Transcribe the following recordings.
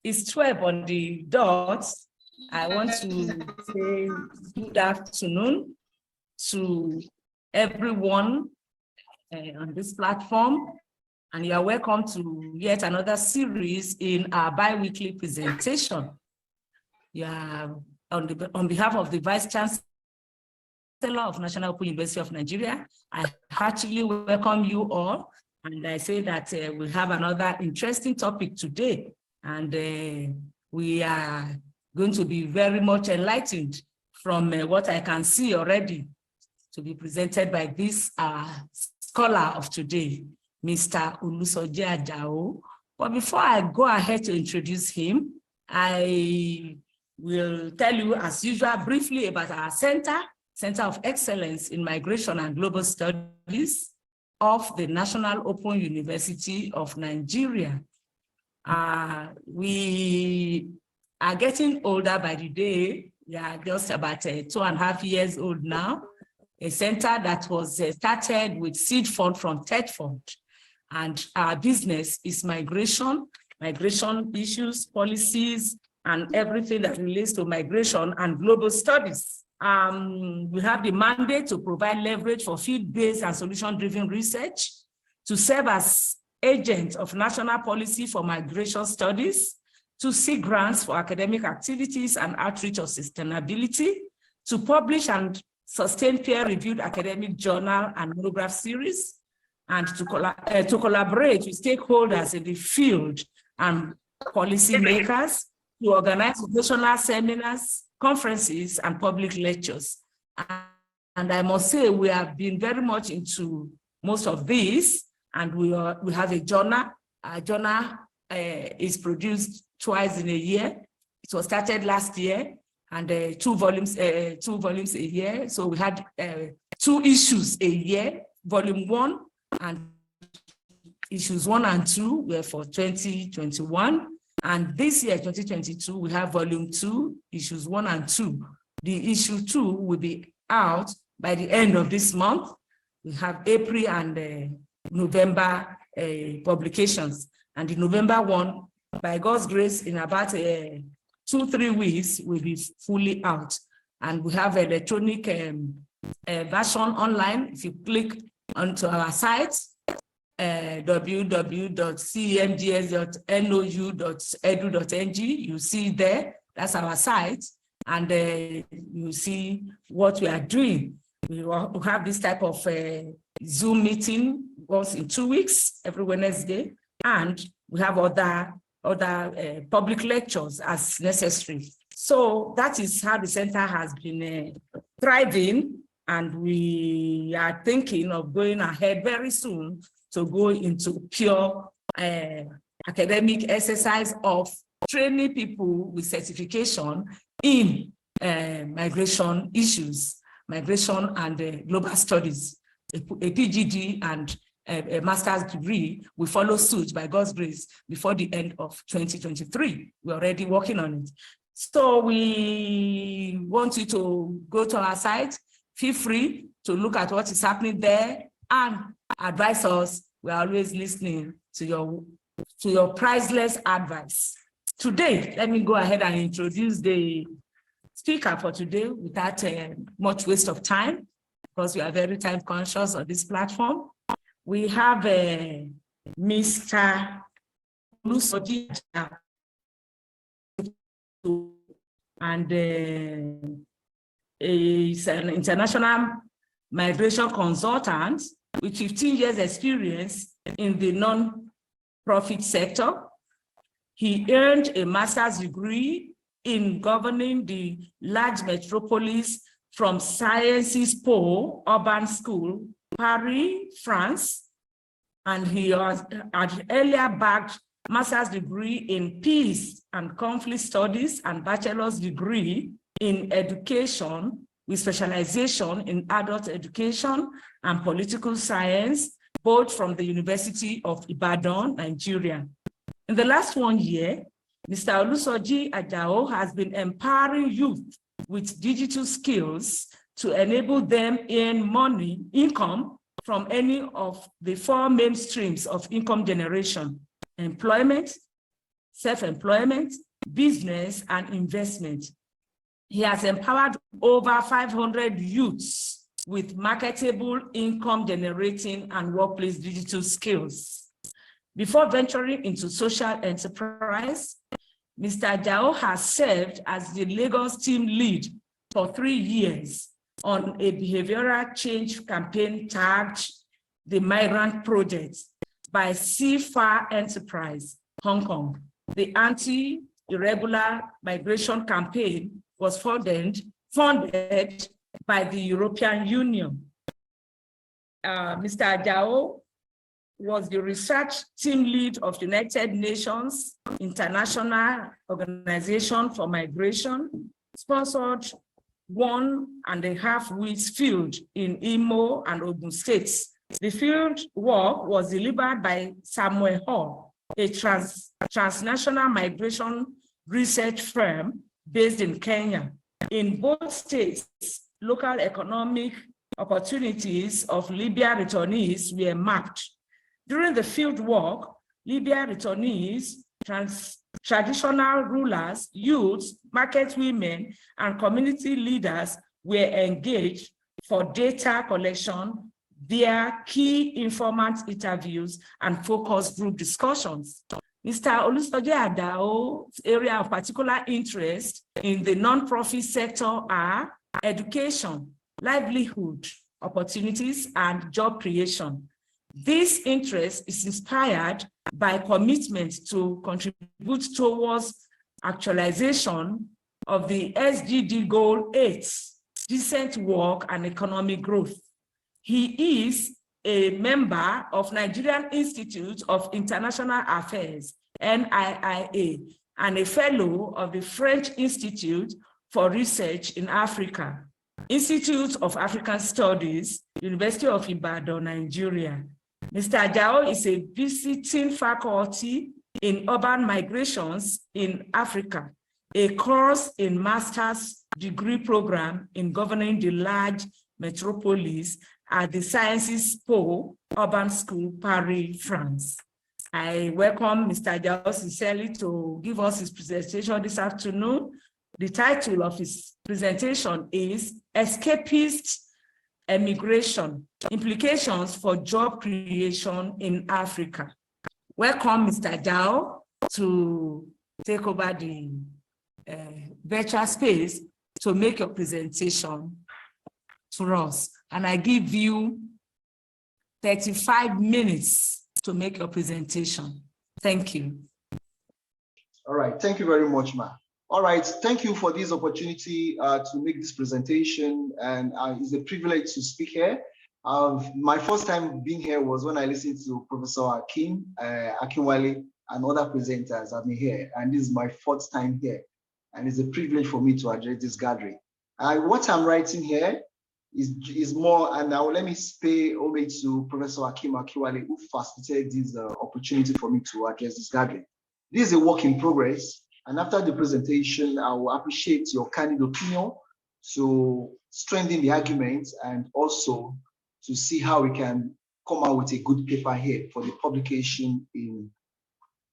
It's 12 on the dot. I want to say good afternoon to everyone on this platform, and you are welcome to yet another series in our bi-weekly presentation. Yeah, on behalf of the Vice Chancellor of National Open University of Nigeria, I heartily welcome you all, and I say that we have another interesting topic today, and we are going to be very much enlightened from what I can see already to be presented by this scholar of today, Mr. Olusoji Ajao. But before I go ahead to introduce him, I will tell you, as usual, briefly about our Center of Excellence in Migration and Global Studies of the National Open University of Nigeria. We are getting older by the day. We are just about 2.5 years old now. A center that was started with seed fund from TED Fund. And our business is migration issues, policies, and everything that relates to migration and global studies. We have the mandate to provide leverage for field-based and solution-driven research, to serve as agent of national policy for migration studies, to seek grants for academic activities and outreach of sustainability, to publish and sustain peer-reviewed academic journal and monograph series, and to collaborate with stakeholders in the field and policymakers to organize national seminars, conferences, and public lectures. And I must say, we have been very much into most of these, and we have a journal. Our journal is produced twice in a year. It was started last year, and 2 volumes a year. So we had 2 issues a year. Volume 1 and issues 1 and 2 were for 2021. And this year, 2022, we have volume 2, issues 1 and 2. The issue 2 will be out by the end of this month. We have April and November publications. And the November one, by God's grace, in about 2-3 weeks, will be fully out. And we have electronic version online. If you click onto our site, www.cemgs.nou.edu.ng, you see there, that's our site, and you see what we are doing. We have this type of Zoom meeting once in 2 weeks, every Wednesday, and we have other public lectures as necessary. So that is how the center has been thriving, and we are thinking of going ahead very soon to go into pure academic exercise of training people with certification in migration issues, migration and global studies. A PGD and a master's degree will follow suit by God's grace before the end of 2023. We're already working on it. So we want you to go to our site. Feel free to look at what is happening there and advise us. We're always listening to your priceless advice. Today, let me go ahead and introduce the speaker for today without much waste of time, because we are very time conscious on this platform. We have Mr. Olusoji Ajao, and he's an international migration consultant with 15 years experience in the non-profit sector. He earned a master's degree in governing the large metropolis from Sciences Po Urban School, Paris, France, and he had earlier bagged master's degree in peace and conflict studies and bachelor's degree in education with specialization in adult education and political science, both from the University of Ibadan, Nigeria. In the last 1 year, Mr. Olusoji Ajao has been empowering youth with digital skills to enable them earn income from any of the 4 main streams of income generation: employment, self-employment, business, and investment. He has empowered over 500 youths with marketable income-generating and workplace digital skills. Before venturing into social enterprise, Mr. Jao has served as the Lagos team lead for 3 years on a behavioral change campaign tagged the Migrant Project by CFA Enterprise, Hong Kong. The anti-irregular migration campaign was funded by the European Union. Mr. Jao was the research team lead of United Nations International Organization for Migration, sponsored 1.5 weeks field in Imo and Ogun states. The field work was delivered by Samuel Hall, a transnational migration research firm based in Kenya. In both states, local economic opportunities of Libya returnees were mapped. During the field work, Libya returnees, traditional rulers, youths, market women, and community leaders were engaged for data collection via key informant interviews and focus group discussions. Mr. Olusoje Adao's area of particular interest in the nonprofit sector are education, livelihood opportunities, and job creation. This interest is inspired by commitment to contribute towards actualization of the SDG Goal 8, decent work and economic growth. He is a member of Nigerian Institute of International Affairs, NIIA, and a fellow of the French Institute for Research in Africa, Institute of African Studies, University of Ibadan, Nigeria. Mr. Jao is a visiting faculty in urban migrations in Africa, a course in master's degree program in governing the large metropolis at the Sciences Po Urban School, Paris, France. I welcome Mr. Jao sincerely to give us his presentation this afternoon. The title of his presentation is Escapist Emigration, Implications for Job Creation in Africa. Welcome, Mr. Jao, to take over the virtual space to make your presentation to us. And I give you 35 minutes to make your presentation. Thank you. All right, thank you very much, Ma. All right, thank you for this opportunity to make this presentation, and it's a privilege to speak here. My first time being here was when I listened to Professor Akinwale and other presenters have been here, and this is my fourth time here, and it's a privilege for me to address this gathering. What I'm writing here is more, and now let me pay homage to Professor Akinwale, who facilitated this opportunity for me to address this gathering. This is a work in progress. And after the presentation, I will appreciate your candid opinion to strengthen the argument and also to see how we can come out with a good paper here for the publication in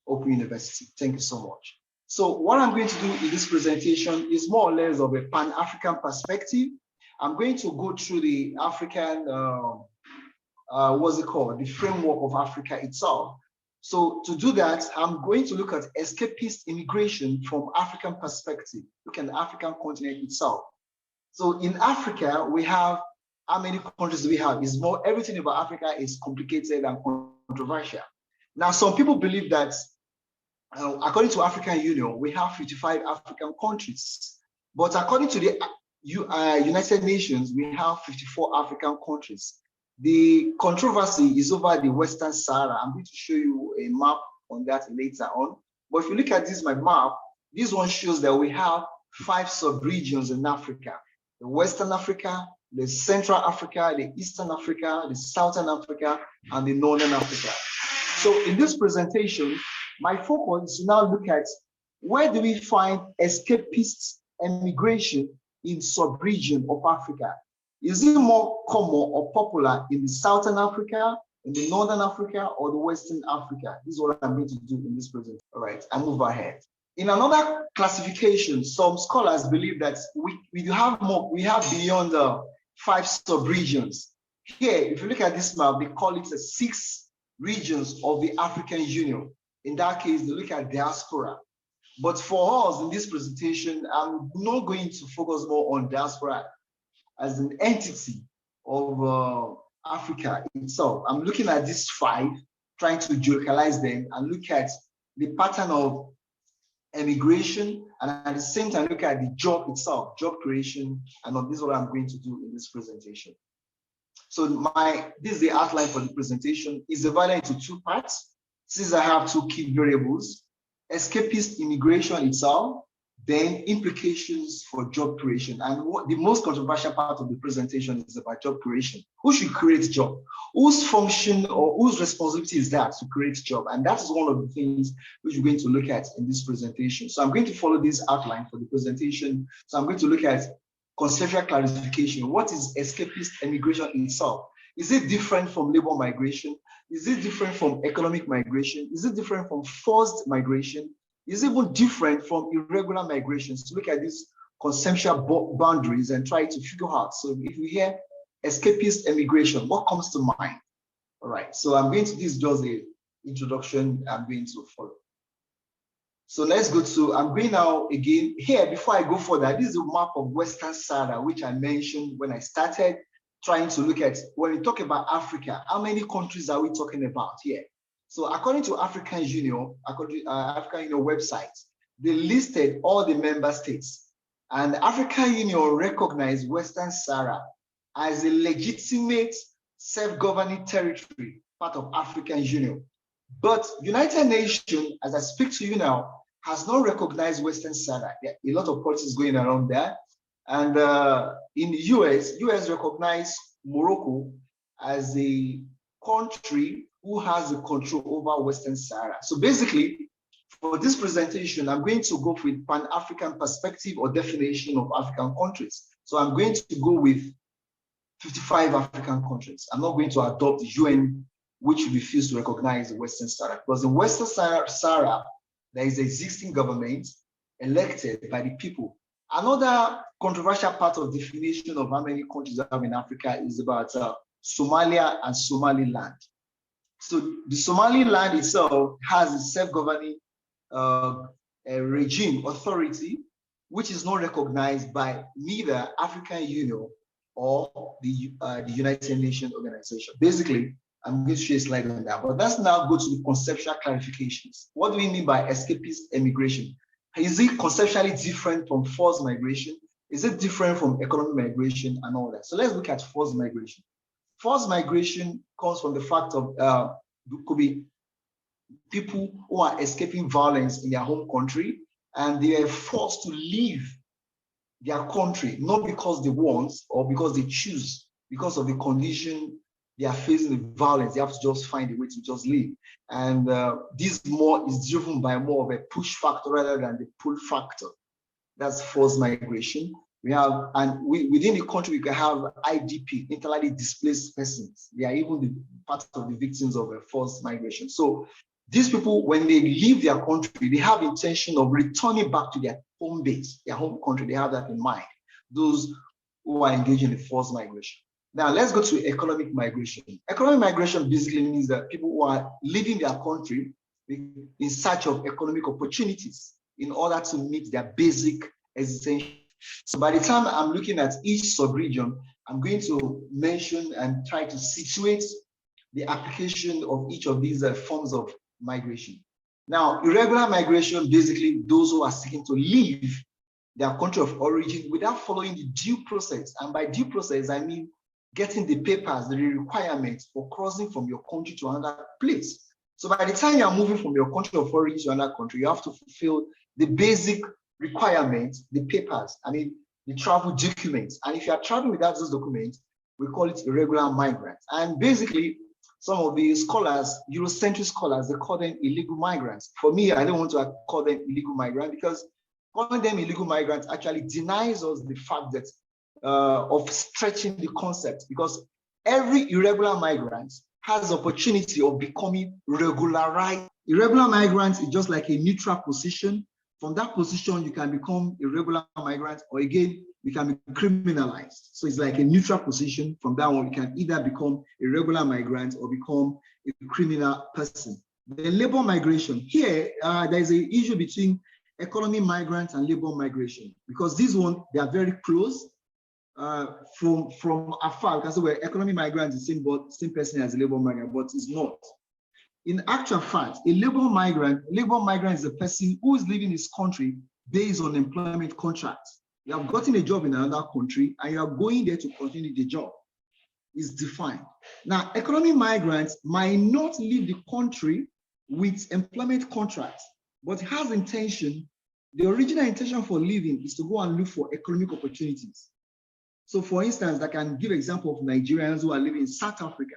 Open University. Thank you so much. So what I'm going to do in this presentation is more or less of a Pan-African perspective. I'm going to go through the African, the framework of Africa itself. So to do that, I'm going to look at escapist immigration from African perspective, look at the African continent itself. So in Africa, we have, how many countries do we have? It's more, everything about Africa is complicated and controversial. Now, some people believe that according to African Union, we have 55 African countries, but according to the United Nations, we have 54 African countries. The controversy is over the Western Sahara. I'm going to show you a map on that later on. But if you look at this, my map, this one shows that we have 5 sub-regions in Africa: the Western Africa, the Central Africa, the Eastern Africa, the Southern Africa, and the Northern Africa. So in this presentation, my focus is to now look at where do we find escapist emigration in sub-region of Africa. Is it more common or popular in the Southern Africa, in the Northern Africa or the Western Africa? This is what I'm going to do in this presentation. All right, I move ahead. In another classification, some scholars believe that we have more, we have beyond 5 sub-regions. Here, if you look at this map, they call it 6 regions of the African Union. In that case, they look at diaspora. But for us in this presentation, I'm not going to focus more on diaspora as an entity of Africa itself. I'm looking at these 5, trying to geolocalize them and look at the pattern of emigration, and at the same time look at the job itself, job creation, and this is what I'm going to do in this presentation. So this is the outline for the presentation. It's divided into 2 parts. Since I have 2 key variables, escapist immigration itself, then implications for job creation. And what the most controversial part of the presentation is about job creation. Who should create job? Whose function or whose responsibility is that to create job? And that is one of the things which we're going to look at in this presentation. So I'm going to follow this outline for the presentation. So I'm going to look at conceptual clarification. What is escapist immigration itself? Is it different from labor migration? Is it different from economic migration? Is it different from forced migration? Is it even different from irregular migrations? To look at these conceptual boundaries and try to figure out. So if we hear escapist immigration, what comes to mind? All right, so this is just the introduction I'm going to follow. So let's go to, I'm going now again here, before I go further, this is a map of Western Sahara, which I mentioned when I started trying to look at, when we talk about Africa, how many countries are we talking about here? So according to African Union, African Union website, they listed all the member states, and the African Union recognized Western Sahara as a legitimate self-governing territory, part of African Union. But United Nations, as I speak to you now, has not recognized Western Sahara. There are a lot of politics going around there. And in the US recognized Morocco as a country who has the control over Western Sahara. So basically, for this presentation, I'm going to go with Pan-African perspective or definition of African countries. So I'm going to go with 55 African countries. I'm not going to adopt the UN, which refused to recognize the Western Sahara. Because in Western Sahara, there is existing government elected by the people. Another controversial part of definition of how many countries we have in Africa is about Somalia and Somaliland. So the Somaliland itself has a self-governing regime, authority, which is not recognized by neither African Union or the United Nations organization. Basically, I'm going to show a slide on that, but let's now go to the conceptual clarifications. What do we mean by escapist immigration? Is it conceptually different from forced migration? Is it different from economic migration and all that? So let's look at forced migration. Forced migration comes from the fact of could be people who are escaping violence in their home country, and they are forced to leave their country, not because they want or because they choose, because of the condition they are facing the violence. They have to just find a way to just leave. And this more is driven by more of a push factor rather than the pull factor. That's forced migration. We have, and within the country, we can have IDP, internally displaced persons. They are even the part of the victims of a forced migration. So these people, when they leave their country, they have intention of returning back to their home base, their home country. They have that in mind, those who are engaging in forced migration. Now, let's go to economic migration. Economic migration basically means that people who are leaving their country in search of economic opportunities in order to meet their basic existential. So by the time I'm looking at each sub-region, I'm going to mention and try to situate the application of each of these forms of migration. Now, irregular migration, basically those who are seeking to leave their country of origin without following the due process. And by due process, I mean getting the papers, the requirements for crossing from your country to another place. So by the time you're moving from your country of origin to another country, you have to fulfill the basic requirements, the papers, I mean, the travel documents. And if you are traveling without those documents, we call it irregular migrants. And basically, some of the scholars, Eurocentric scholars, they call them illegal migrants. For me, I don't want to call them illegal migrants because calling them illegal migrants actually denies us the fact that of stretching the concept, because every irregular migrant has opportunity of becoming regularized. Irregular migrants is just like a neutral position. From that position, you can become a regular migrant, or again, you can be criminalized. So it's like a neutral position. From that one, you can either become a regular migrant or become a criminal person. The labor migration, here, there's an issue between economic migrants and labor migration, because these ones, they are very close. From afar, because where economic migrant is the same person as a labor migrant, but it's not. In actual fact, a labor migrant is a person who is leaving his country based on employment contracts. You have gotten a job in another country and you are going there to continue the job. It's defined. Now, economic migrants might not leave the country with employment contracts, but has intention. The original intention for leaving is to go and look for economic opportunities. So for instance, I can give example of Nigerians who are living in South Africa.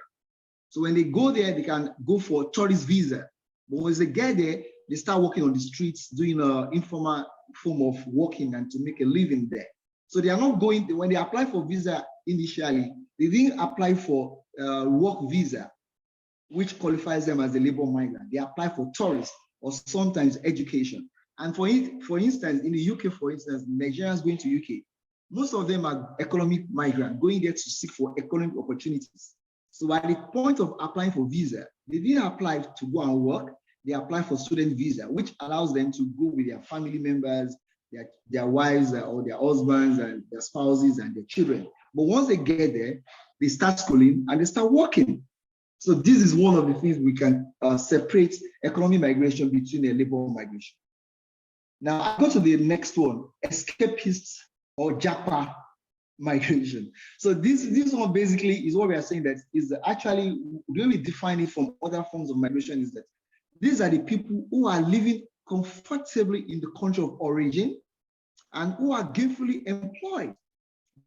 So when they go there, they can go for a tourist visa. But once they get there, they start working on the streets, doing an informal form of working and to make a living there. So they are not going, when they apply for visa initially, they didn't apply for work visa, which qualifies them as a labor migrant. They apply for tourist or sometimes education. And for instance, in the UK, for instance, Nigerians going to UK, most of them are economic migrants going there to seek for economic opportunities. So at the point of applying for visa, they didn't apply to go and work. They apply for student visa, which allows them to go with their family members, their wives or their husbands and their spouses and their children. But once they get there, they start schooling and they start working. So this is one of the things we can separate economic migration between a labor migration. Now I go to the next one, escapists or Japa migration. So this one basically is what we are saying, that is actually the way we define it from other forms of migration is that these are the people who are living comfortably in the country of origin and who are gainfully employed.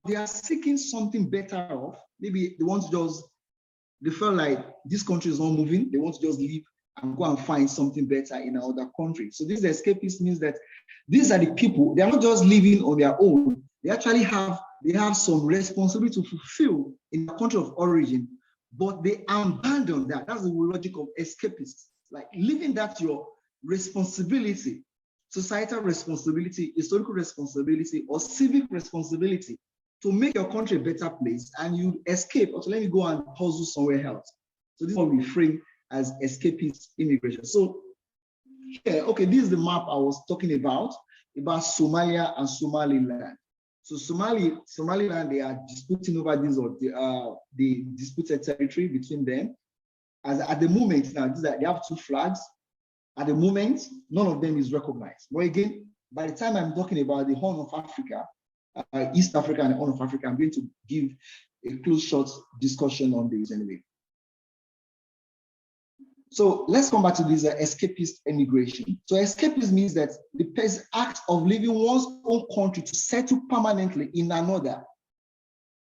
They are seeking something better off. Maybe they feel like this country is not moving. They want to just leave and go and find something better in another country. So this escapist means that these are the people, they are not just living on their own. They actually have some responsibility to fulfill in the country of origin, but they abandon that. That's the logic of escapists. Like living that your responsibility, societal responsibility, historical responsibility, or civic responsibility to make your country a better place, and you escape, or to let me go and hustle somewhere else. So this is what we frame as escapist immigration. So here, okay, this is the map I was talking about Somalia and Somaliland. So Somaliland, they are disputing over this, or the disputed territory between them. As at the moment now, they have two flags. At the moment, none of them is recognized. But again, by the time I'm talking about the Horn of Africa, East Africa and the Horn of Africa, I'm going to give a close short discussion on this anyway. So let's come back to this escapist immigration. So escapist means that the person act of leaving one's own country to settle permanently in another,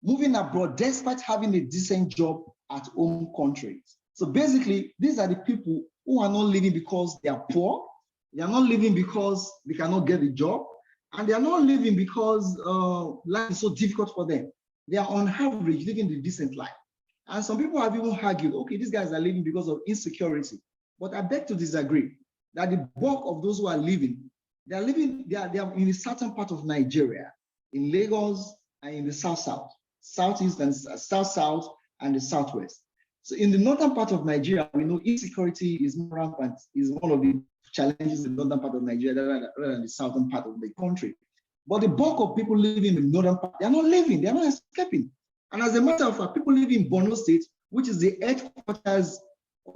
moving abroad despite having a decent job at home country. So basically, these are the people who are not living because they are poor. They are not living because they cannot get a job. And they are not living because life is so difficult for them. They are on average living a decent life. And some people have even argued, okay, these guys are living because of insecurity. But I beg to disagree that the bulk of those who are living, they are in a certain part of Nigeria, in Lagos and in the south-south, southeast and south-south and the southwest. So in the northern part of Nigeria, we know insecurity is more rampant, is one of the challenges in the northern part of Nigeria rather than the southern part of the country. But the bulk of people living in the northern part, they are not living, they are not escaping. And as a matter of fact, people living in Borno State, which is the headquarters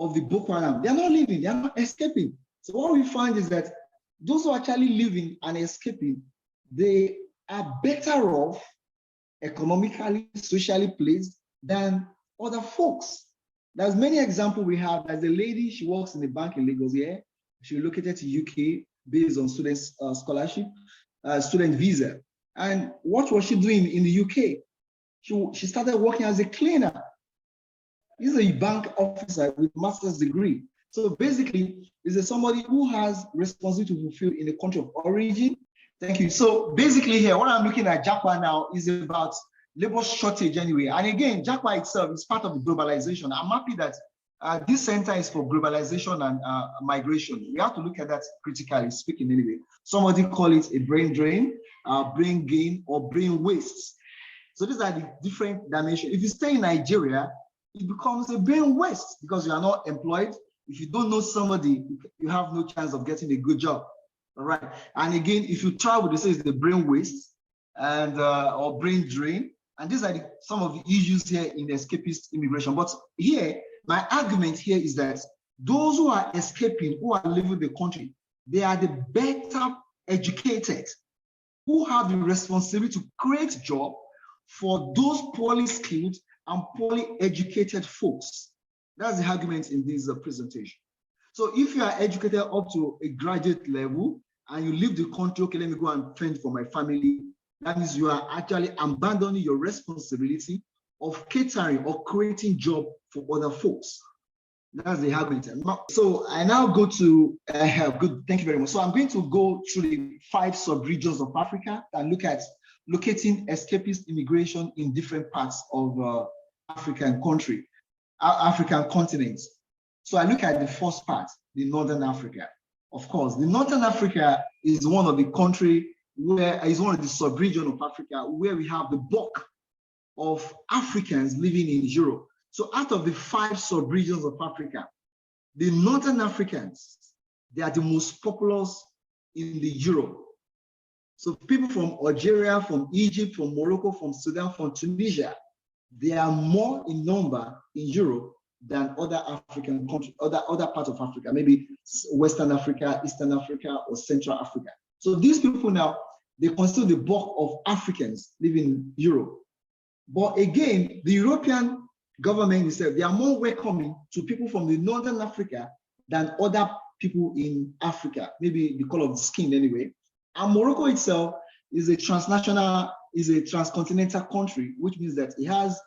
of the Boko Haram, they are not living, they are not escaping. So what we find is that those who are actually living and escaping, they are better off economically, socially placed than other folks. There's many examples we have. There's a lady, she works in the bank in Lagos here. She relocated to UK based on student scholarship, student visa. And what was she doing in the UK? She started working as a cleaner. This is a bank officer with a master's degree. So basically, this is somebody who has responsibility to fulfill in the country of origin. Thank you. So basically here, what I'm looking at Japan now is about labor shortage anyway. And again, JACPA itself is part of the globalization. I'm happy that this center is for globalization and migration. We have to look at that critically speaking anyway. Somebody call it a brain drain, brain gain, or brain waste. So these are the different dimensions. If you stay in Nigeria, it becomes a brain waste because you are not employed. If you don't know somebody, you have no chance of getting a good job. All right. And again, if you travel, they say it's the brain waste and or brain drain. And these are some of the issues here in escapist immigration. But here, my argument here is that those who are escaping, who are leaving the country, they are the better educated, who have the responsibility to create jobs for those poorly skilled and poorly educated folks. That's the argument in this presentation. So if you are educated up to a graduate level and you leave the country, okay, let me go and fend for my family, that means you are actually abandoning your responsibility of catering or creating job for other folks. That's the argument. So I now go to, good, thank you very much. So I'm going to go through the 5 sub-regions of Africa and look at locating escapist immigration in different parts of African continents. So I look at the first part, the Northern Africa. Of course, the Northern Africa is one of the country where is one of the sub-region of Africa where we have the bulk of Africans living in Europe. So out of the 5 sub-regions of Africa, the Northern Africans, they are the most populous in the Europe. So people from Algeria, from Egypt, from Morocco, from Sudan, from Tunisia, they are more in number in Europe than other African countries, other parts of Africa, maybe Western Africa, Eastern Africa, or Central Africa. So these people now, they constitute the bulk of Africans living in Europe. But again, the European government itself, they are more welcoming to people from the Northern Africa than other people in Africa, maybe the color of the skin anyway. And Morocco itself is a transnational, is a transcontinental country, which means that it has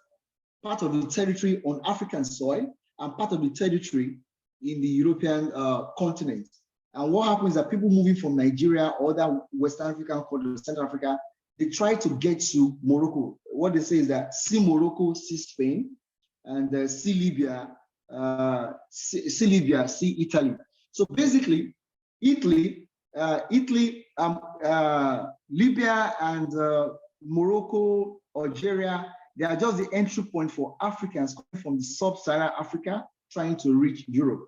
part of the territory on African soil and part of the territory in the European continent. And what happens is that people moving from Nigeria or other Western African countries, Central Africa, they try to get to Morocco. What they say is that see Morocco, see Spain, and see Libya, see Italy. So basically, Libya and Morocco, Algeria, they are just the entry point for Africans coming from the sub-Saharan Africa trying to reach Europe.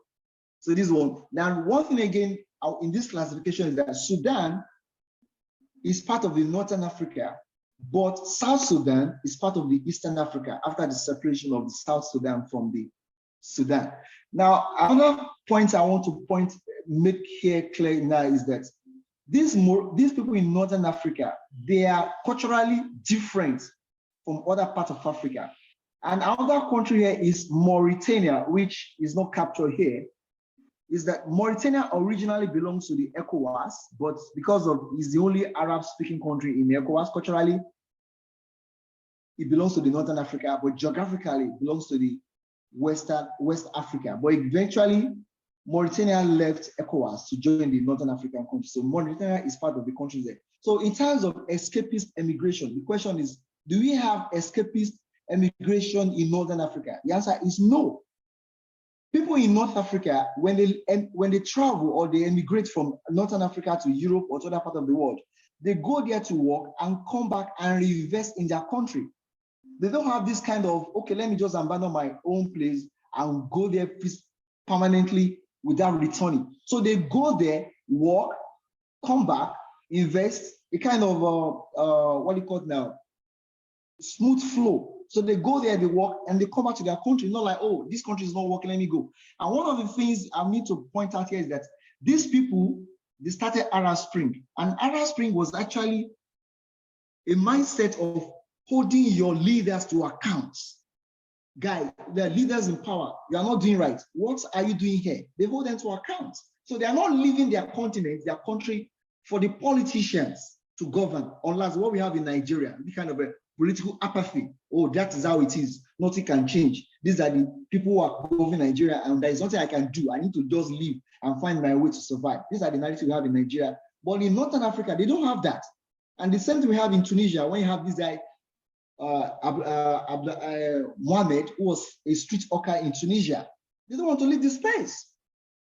So this one. Now, one thing again in this classification is that Sudan is part of the Northern Africa, but South Sudan is part of the Eastern Africa after the separation of the South Sudan from the Sudan. Now, another point I want to make here clear now is that these people in Northern Africa, they are culturally different from other parts of Africa. And another country here is Mauritania, which is not captured here, is that Mauritania originally belongs to the ECOWAS, but because of it's the only Arab-speaking country in ECOWAS, culturally, it belongs to the Northern Africa, but geographically it belongs to the West Africa. But eventually, Mauritania left ECOWAS to join the Northern African countries. So Mauritania is part of the countries there. So in terms of escapist emigration, the question is, do we have escapist emigration in Northern Africa? The answer is no. People in North Africa, when they travel or they emigrate from Northern Africa to Europe or to other part of the world, they go there to work and come back and reinvest in their country. They don't have this kind of, okay, let me just abandon my own place and go there permanently without returning. So they go there, work, come back, invest, a kind of, what do you call it now? Smooth flow. So they go there, they work, and they come back to their country, not like, oh, this country is not working, let me go. And one of the things I need to point out here is that these people, they started Arab Spring. And Arab Spring was actually a mindset of holding your leaders to account. Guys, the leaders in power, you are not doing right. What are you doing here? They hold them to account. So they are not leaving their continent, their country, for the politicians to govern, unless what we have in Nigeria, the kind of a political apathy. Oh, that is how it is. Nothing can change. These are the people who are governing Nigeria, and there is nothing I can do. I need to just live and find my way to survive. These are the narratives we have in Nigeria. But in Northern Africa, they don't have that. And the same thing we have in Tunisia, when you have this guy, Mohammed, who was a street hawker in Tunisia. They don't want to leave this place.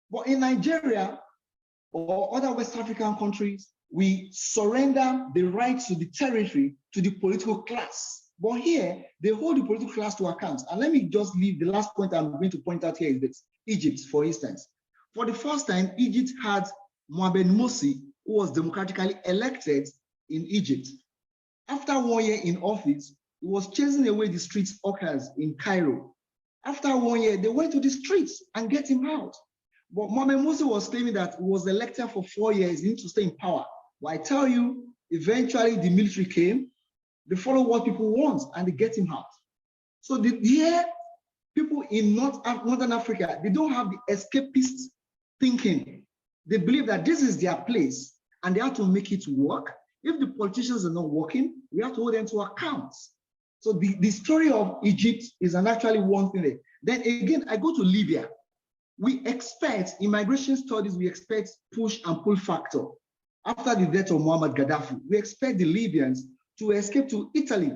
But in Nigeria or other West African countries, we surrender the right to the territory to the political class. But here, they hold the political class to account. And let me just leave the last point I'm going to point out here is this. Egypt, for instance. For the first time, Egypt had Mohamed Morsi, who was democratically elected in Egypt. After 1 year in office, he was chasing away the street hawkers in Cairo. After 1 year, they went to the streets and get him out. But Mohamed Morsi was claiming that he was elected for 4 years, he needs to stay in power. But I tell you, eventually the military came, they follow what people want, and they get him out. So here, people in Northern Africa, they don't have the escapist thinking. They believe that this is their place, and they have to make it work. If the politicians are not working, we have to hold them to account. So the story of Egypt is actually one thing there. Then again, I go to Libya. We expect, in migration studies, we expect push and pull factor. After the death of Muammar Gaddafi, we expect the Libyans to escape to Italy,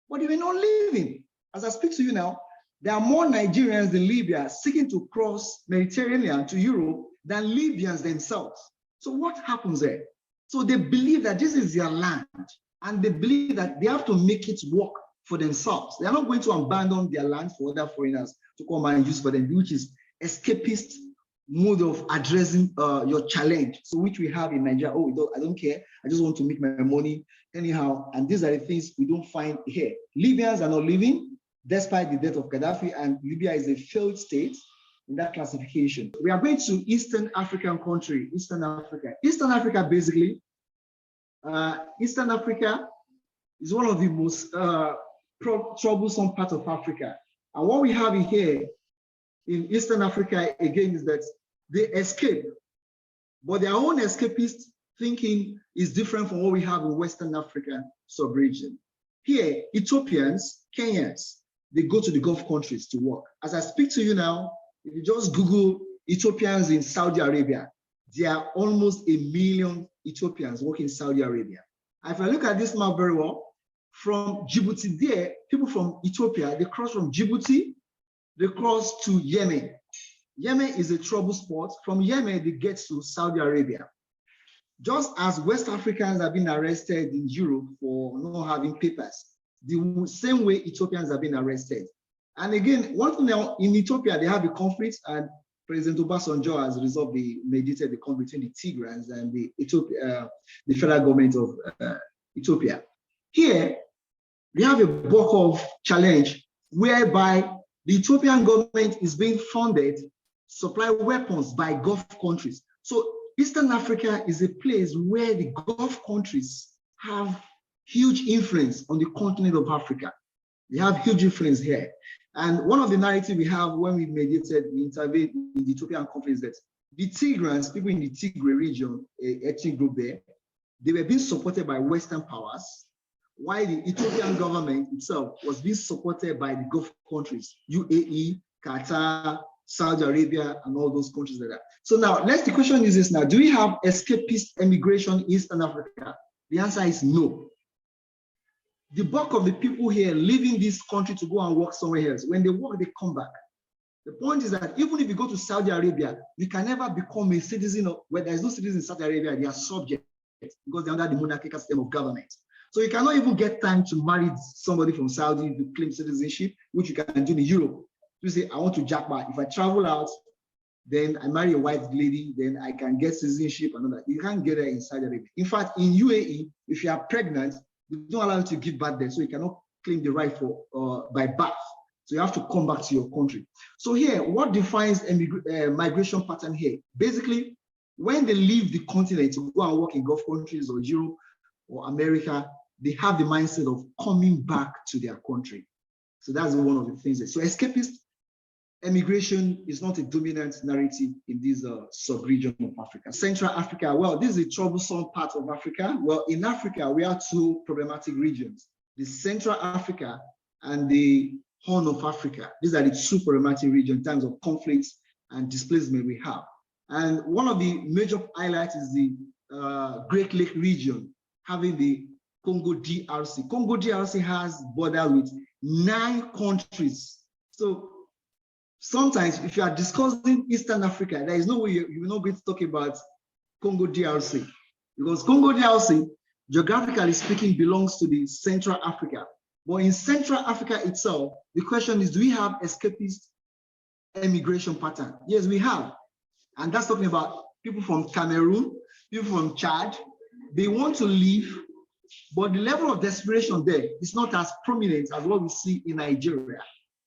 but they were not leaving. As I speak to you now, there are more Nigerians in Libya seeking to cross Mediterranean to Europe than Libyans themselves. So what happens there? So they believe that this is their land, and they believe that they have to make it work for themselves. They are not going to abandon their land for other foreigners to come and use for them, which is escapist mode of addressing your challenge. So which we have in Nigeria. Oh, I don't care. I just want to make my money anyhow. And these are the things we don't find here. Libyans are not living despite the death of Gaddafi, and Libya is a failed state in that classification. We are going to Eastern African country, Eastern Africa. Eastern Africa, basically, Eastern Africa is one of the most troublesome parts of Africa. And what we have here in Eastern Africa, again, is that they escape, but their own escapist thinking is different from what we have in Western Africa sub-region. Here, Ethiopians, Kenyans, they go to the Gulf countries to work. As I speak to you now, if you just Google Ethiopians in Saudi Arabia, there are almost 1 million Ethiopians working in Saudi Arabia. And if I look at this map very well, from Djibouti there, people from Ethiopia, they cross from Djibouti, they cross to Yemen. Yemen is a trouble spot. From Yemen, they get to Saudi Arabia. Just as West Africans have been arrested in Europe for not having papers, the same way Ethiopians have been arrested. And again, one thing now, in Ethiopia, they have a conflict, and President Obasanjo has resolved mediated the conflict between the Tigrans and the federal government of Ethiopia. Here, we have a bulk of challenge whereby the Ethiopian government is being funded, supply weapons by Gulf countries. So Eastern Africa is a place where the Gulf countries have huge influence on the continent of Africa. They have huge influence here. And one of the narratives we have when we mediated, we intervened in the Ethiopian conflict is that the Tigrans, people in the Tigray region, a ethnic group there, they were being supported by Western powers, while the Ethiopian government itself was being supported by the Gulf countries, UAE, Qatar, Saudi Arabia, and all those countries like that. So now, the question is this now, do we have escapist emigration in Eastern Africa? The answer is no. The bulk of the people here leaving this country to go and work somewhere else, when they work, they come back. The point is that even if you go to Saudi Arabia, you can never become a citizen of, where there's no citizen in Saudi Arabia, they are subject because they're under the monarchical system of government. So you cannot even get time to marry somebody from Saudi to claim citizenship, which you can do in Europe. You say, I want to jackpot. If I travel out, then I marry a white lady, then I can get citizenship and all that. You can't get it in Saudi Arabia. In fact, in UAE, if you are pregnant, they don't allow you to give birth there, so you cannot claim the right for by birth. So you have to come back to your country. So here, what defines migration pattern here? Basically, when they leave the continent to go and work in Gulf countries or Europe or America, they have the mindset of coming back to their country. So that's one of the things. So escapist emigration is not a dominant narrative in this sub-region of Africa. Central Africa, well, this is a troublesome part of Africa. Well, in Africa, we have two problematic regions, the Central Africa and the Horn of Africa. These are the two problematic regions in terms of conflicts and displacement we have. And one of the major highlights is the Great Lake region, having the Congo DRC. Congo DRC has borders with 9 countries. So sometimes if you are discussing Eastern Africa, there is no way you're not going to talk about Congo DRC, because Congo DRC, geographically speaking, belongs to the Central Africa. But in Central Africa itself, the question is, do we have escapist immigration pattern? Yes, we have. And that's talking about people from Cameroon, people from Chad. They want to leave, but the level of desperation there is not as prominent as what we see in Nigeria.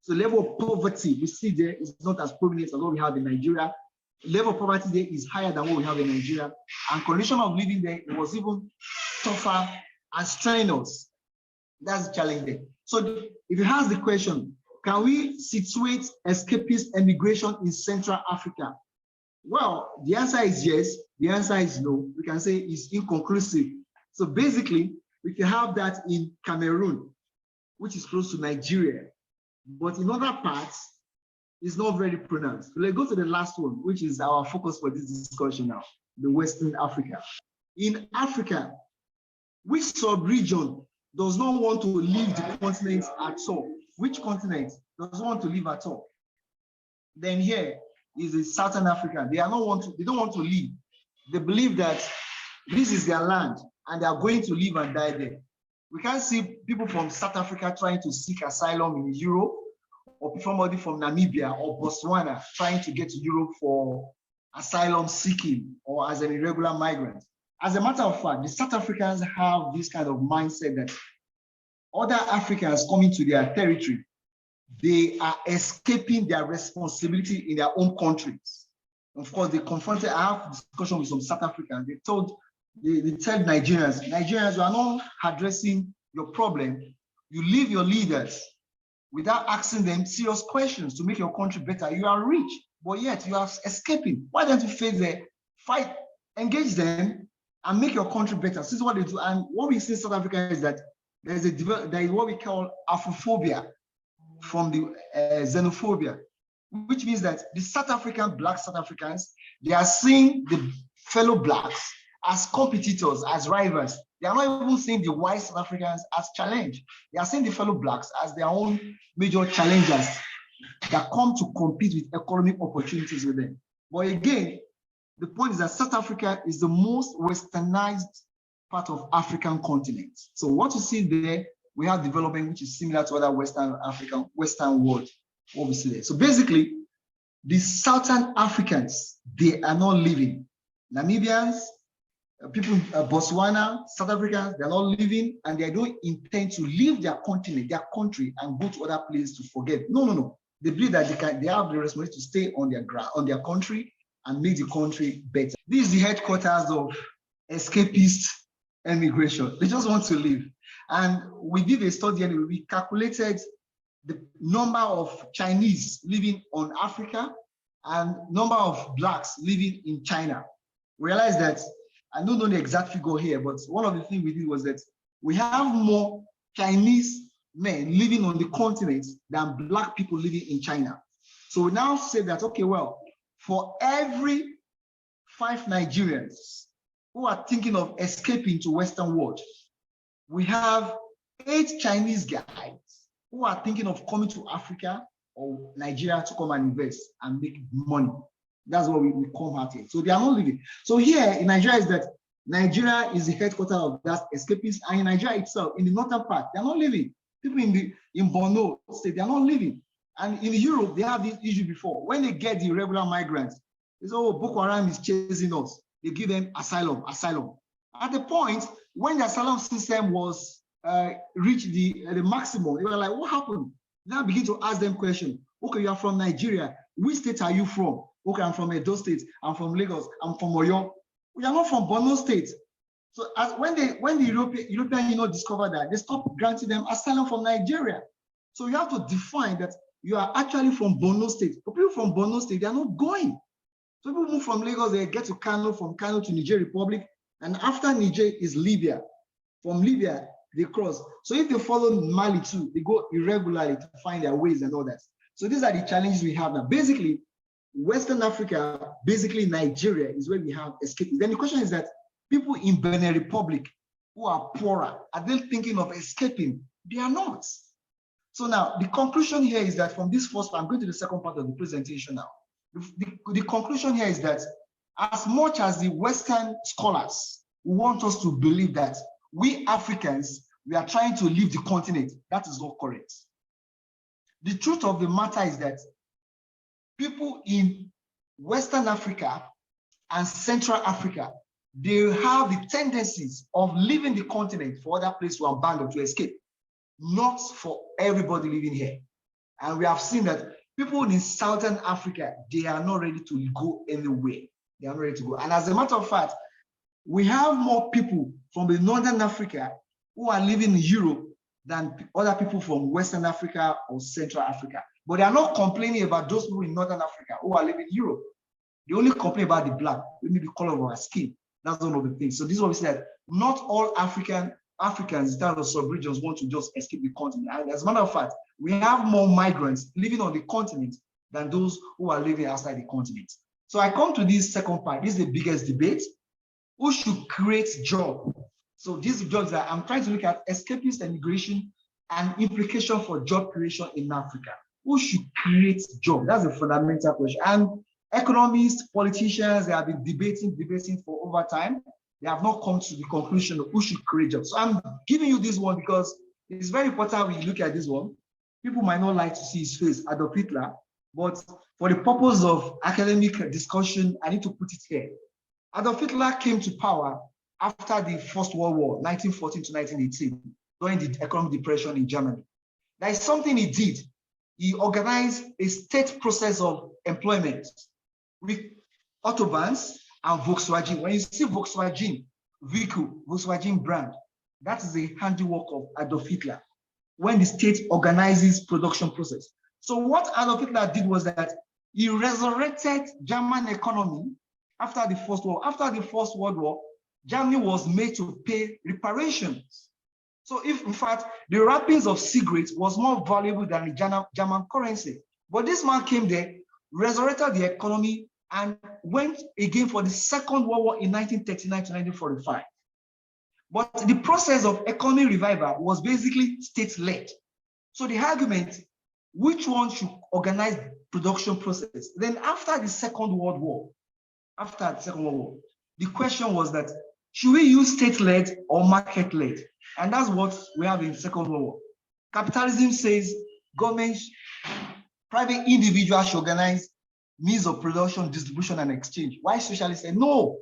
So the level of poverty we see there is not as prominent as what we have in Nigeria. The level of poverty there is higher than what we have in Nigeria. And condition of living there was even tougher and strenuous. That's the challenge there. So if you ask the question, can we situate escapist immigration in Central Africa? Well, the answer is yes. The answer is no. We can say it's inconclusive. So basically, we can have that in Cameroon, which is close to Nigeria. But in other parts, it's not very pronounced. So let's go to the last one, which is our focus for this discussion now, the Western Africa. In Africa, which sub-region does not want to leave the continent at all? Which continent doesn't want to leave at all? Then here is the Southern Africa. They don't want to leave. They believe that this is their land and they are going to live and die there. We can't see people from South Africa trying to seek asylum in Europe, or somebody from Namibia or Botswana trying to get to Europe for asylum seeking or as an irregular migrant. As a matter of fact, the South Africans have this kind of mindset that other Africans coming to their territory, they are escaping their responsibility in their own countries. Of course, they confronted, I have a discussion with some South Africans, they tell Nigerians, you are not addressing your problem. You leave your leaders without asking them serious questions to make your country better. You are rich, but yet you are escaping. Why don't you face the fight, engage them, and make your country better? This is what they do. And what we see in South Africa is that there is what we call Afrophobia from the xenophobia, which means that the South African, Black South Africans, they are seeing the fellow Blacks as competitors, as rivals. They are not even seeing the white South Africans as challenge. They are seeing the fellow Blacks as their own major challengers that come to compete with economic opportunities with them. But again, the point is that South Africa is the most westernized part of African continent. So what you see there, we have development which is similar to other Western African, Western world, what we see there. So basically, the Southern Africans, they are not living. Namibians, people in Botswana, South Africans, they're not living, and they don't intend to leave their continent, their country, and go to other places to forget. No. They believe that they have the responsibility to stay on their country and make the country better. This is the headquarters of escapist immigration. They just want to leave. And we did a study and we calculated the number of Chinese living on Africa and number of Blacks living in China. We realized that, I don't know the exact figure here, but one of the things we did was that we have more Chinese men living on the continent than Black people living in China. So we now say that, okay, well, for every 5 Nigerians who are thinking of escaping to Western world, we have 8 Chinese guys who are thinking of coming to Africa or Nigeria to come and invest and make money. That's what we come out here. So they are not living. So here in Nigeria is that Nigeria is the headquarters of that escapists, and in Nigeria itself, in the northern part, they are not living. People in Borno state, they are not living. And in Europe, they have this issue before. When they get the irregular migrants, they say, oh, Boko Haram is chasing us. They give them asylum. At the point when the asylum system was reached the maximum, they were like, what happened? Now begin to ask them questions. Okay, you are from Nigeria. Which state are you from? Okay, I'm from Edo State. I'm from Lagos. I'm from Oyo. We are not from Borno State. So when the European Union discovered that, they stopped granting them asylum from Nigeria. So you have to define that you are actually from Borno State. But people from Borno State, they are not going. So people move from Lagos, they get to Kano, from Kano to Niger Republic, and after Niger is Libya. From Libya, they cross. So if they follow Mali too, they go irregularly to find their ways and all that. So these are the challenges we have now. Basically, Western Africa, basically Nigeria, is where we have escapists. Then the question is that people in Benin Republic, who are poorer, are they thinking of escaping? They are not. So now the conclusion here is that from this first part, I'm going to the second part of the presentation now. The conclusion here is that as much as the Western scholars want us to believe that we Africans, we are trying to leave the continent, that is not correct. The truth of the matter is that people in Western Africa and Central Africa, they have the tendencies of leaving the continent for other places to abandon, to escape, not for everybody living here. And we have seen that people in Southern Africa, they are not ready to go anywhere. They are not ready to go. And as a matter of fact, we have more people from the Northern Africa who are living in Europe than other people from Western Africa or Central Africa. But they are not complaining about those people in Northern Africa who are living in Europe. They only complain about the black, maybe the color of our skin. That's one of the things. So this is what we said. Not all Africans in terms of sub-regions want to just escape the continent. And as a matter of fact, we have more migrants living on the continent than those who are living outside the continent. So I come to this second part. This is the biggest debate. Who should create jobs? So these jobs that I'm trying to look at escapist immigration and implication for job creation in Africa. Who should create jobs? That's a fundamental question. And economists, politicians, they have been debating for over time. They have not come to the conclusion of who should create jobs. So I'm giving you this one because it's very important when you look at this one. People might not like to see his face, Adolf Hitler, but for the purpose of academic discussion, I need to put it here. Adolf Hitler came to power after the First World War, 1914 to 1918, during the economic depression in Germany. There is something he did. He organized a state process of employment with Autobahns and Volkswagen. When you see Volkswagen vehicle, Volkswagen brand, that is the handiwork of Adolf Hitler when the state organizes production process. So what Adolf Hitler did was that he resurrected German economy after the First War. After the First World War, Germany was made to pay reparations. So if, in fact, the wrappings of cigarettes was more valuable than the German currency. But this man came there, resurrected the economy, and went again for the Second World War in 1939 to 1945. But the process of economic revival was basically state-led. So the argument, which one should organize production process? Then after the Second World War, the question was that, should we use state-led or market-led? And that's what we have in the Second World War. Capitalism says government, private individuals should organize means of production, distribution, and exchange. Why socialists say no?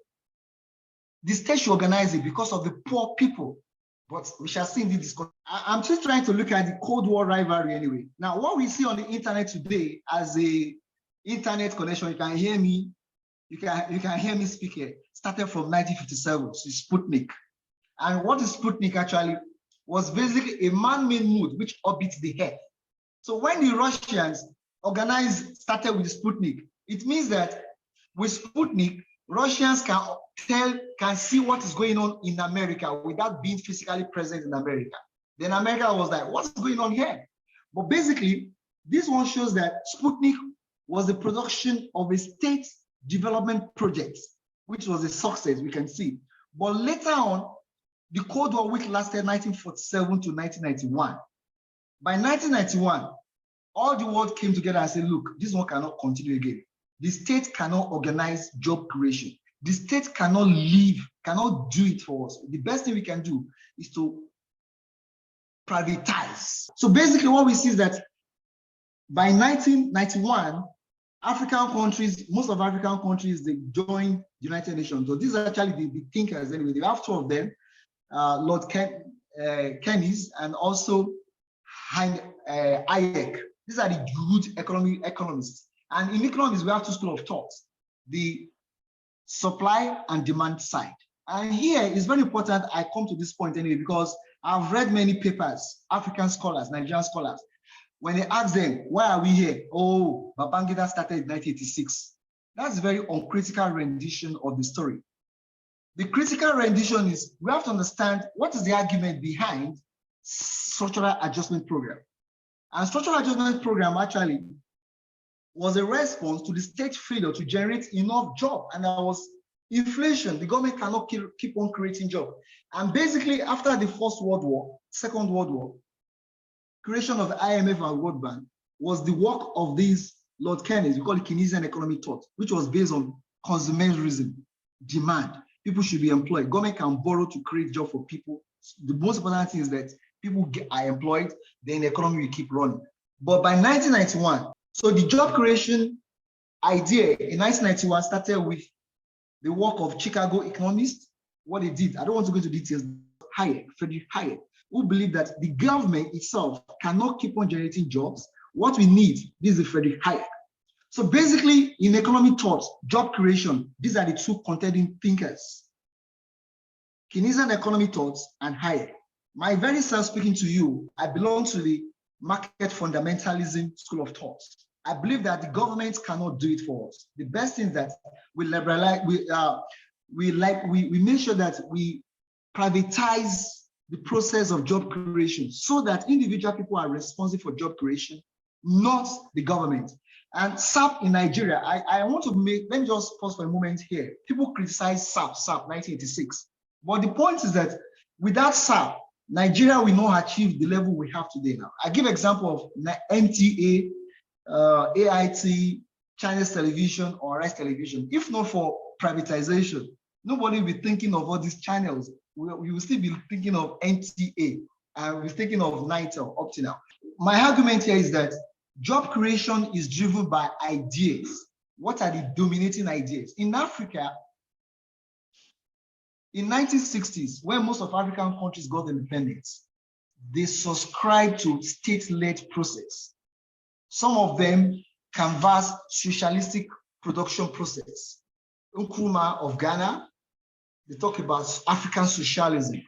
The state should organize it because of the poor people. But we shall see in this discussion. I'm just trying to look at the Cold War rivalry anyway. Now, what we see on the internet today as a internet connection, you can hear me. You can hear me speak here. Started from 1957, so Sputnik. And what is Sputnik actually was basically a man-made moon which orbits the Earth. So when the Russians started with Sputnik, it means that with Sputnik, Russians can see what is going on in America without being physically present in America. Then America was like, what's going on here? But basically, this one shows that Sputnik was the production of a state development project, which was a success, we can see. But later on, the Cold War, which lasted 1947 to 1991. By 1991, all the world came together and said, look, this one cannot continue again. The state cannot organize job creation. The state cannot do it for us. The best thing we can do is to privatize. So basically what we see is that by 1991, most of African countries, they joined the United Nations. So these are actually the thinkers anyway. They have two of them, Lord Keynes and also Hayek. These are the good economists. And in economics, we have two schools of thought, the supply and demand side. And here it's very important I come to this point anyway, because I've read many papers, African scholars, Nigerian scholars. When they ask them, why are we here? Oh, Babangida started in 1986. That's a very uncritical rendition of the story. The critical rendition is, we have to understand what is the argument behind structural adjustment program. And structural adjustment program actually was a response to the state failure to generate enough jobs. And I was Inflation, the government cannot keep on creating jobs. And basically, after the First World War, Second World War, creation of the IMF and World Bank was the work of these Lord Keynes, we call it Keynesian economic thought, which was based on consumerism, demand. People should be employed. Government can borrow to create jobs for people. The most important thing is that people are employed, then the economy will keep running. But by 1991, so the job creation idea in 1991 started with the work of Chicago economists. What they did, I don't want to go into details, Frederick Hayek, who believed that the government itself cannot keep on generating jobs. What we need, this is Frederick Hayek. So basically, in economic thought, job creation, these are the two contending thinkers. Keynesian economic thoughts and Hayek. My very self speaking to you, I belong to the market fundamentalism school of thought. I believe that the government cannot do it for us. The best thing is that we liberalize, we make sure that we privatize the process of job creation so that individual people are responsible for job creation, not the government. And SAP in Nigeria, I want to let me just pause for a moment here. People criticize SAP 1986. But the point is that without SAP, Nigeria will not achieve the level we have today now. I give example of NTA, AIT, Chinese television, or Rice television. If not for privatization, nobody will be thinking of all these channels. We will still be thinking of NTA, and we're thinking of Nitel up to now. My argument here is that job creation is driven by ideas. What are the dominating ideas? In Africa, in 1960s, when most of African countries got independence, they subscribed to state-led process. Some of them canvassed socialistic production process. Nkrumah of Ghana, they talk about African socialism.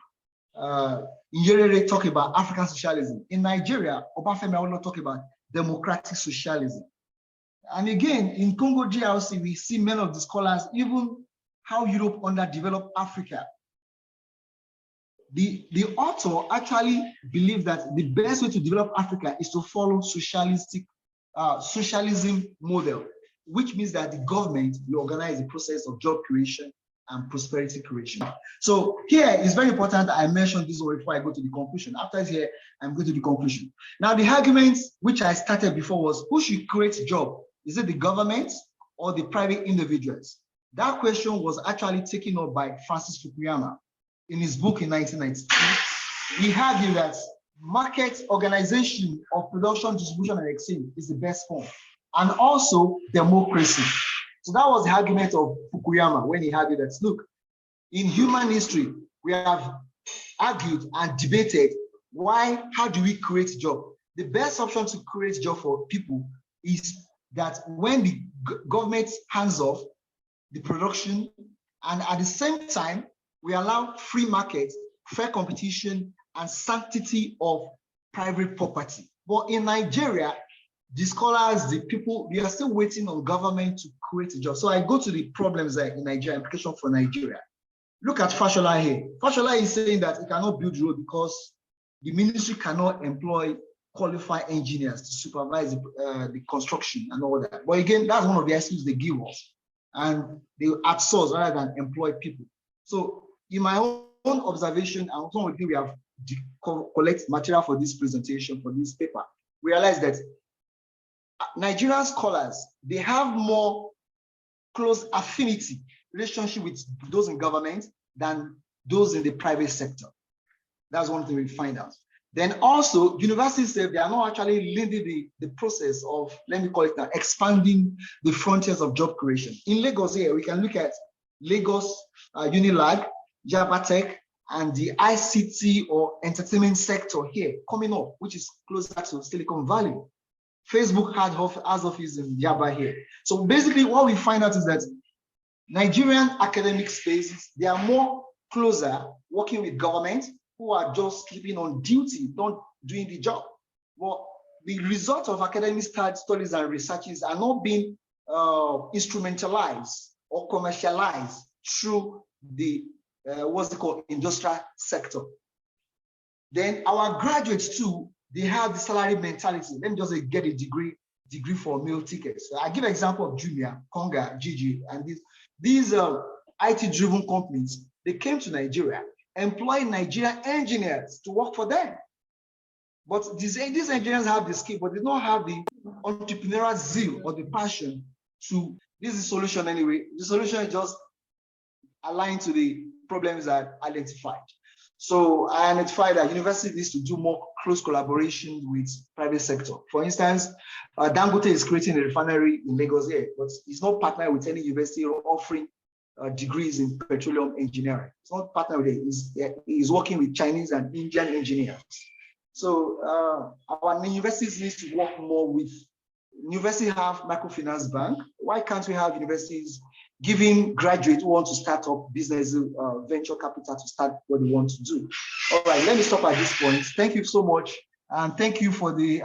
Nyerere talk about African socialism. In Nigeria, Obafemi Awolowo talk about democratic socialism. And again, in Congo DRC, we see many of the scholars, even how Europe underdeveloped Africa. The author actually believed that the best way to develop Africa is to follow socialism model, which means that the government will organize the process of job creation and prosperity creation. So here it's very important that I mention this one before I go to the conclusion. After here, I'm going to the conclusion. Now, the arguments which I started before was who should create a job? Is it the government or the private individuals? That question was actually taken up by Francis Fukuyama in his book in 1992. He argued that market organization of production, distribution, and exchange is the best form, and also democracy. So that was the argument of Fukuyama when he argued that, look, in human history, we have argued and debated how do we create job? The best option to create job for people is that when the government hands off the production, and at the same time, we allow free market, fair competition, and sanctity of private property. But in Nigeria, the scholars, the people, we are still waiting on government to create a job. So I go to the problems in Nigeria, implication for Nigeria. Look at Fashola here. Fashola is saying that he cannot build road because the ministry cannot employ qualified engineers to supervise the construction and all that. But again, that's one of the excuses they give us. And they outsource rather than employ people. So in my own observation, and some of you we have collect material for this presentation, for this paper, realize that Nigerian scholars, they have more close affinity relationship with those in government than those in the private sector. That's one thing we find out. Then also, universities, they are not actually leading the process of, let me call it now, expanding the frontiers of job creation. In Lagos here, we can look at Lagos Unilag, Jabatech, and the ICT or entertainment sector here coming up, which is closer to Silicon Valley. Facebook has office in Yaba here. So basically what we find out is that Nigerian academic spaces, they are more closer working with government who are just sleeping on duty, not doing the job. Well, the result of academic studies and researches are not being instrumentalized or commercialized through the what's it called, industrial sector. Then our graduates too, they have the salary mentality. Let me just say, get a degree for meal tickets. So I give an example of Jumia, Konga, Gigi, and these IT-driven companies, they came to Nigeria, employing Nigerian engineers to work for them. But these engineers have the skill, but they don't have the entrepreneurial zeal or the passion to, this is the solution anyway. The solution is just aligned to the problems that are identified. So I identified that university needs to do more close collaboration with private sector. For instance, Dangote is creating a refinery in Lagos here, but it's not partnered with any university or offering degrees in petroleum engineering. It's not partnered with it. He's working with Chinese and Indian engineers. So our universities need to work more with, universities have microfinance bank. Why can't we have universities giving graduates who want to start up business, venture capital to start what they want to do? All right, let me stop at this point. Thank you so much. And thank you for the...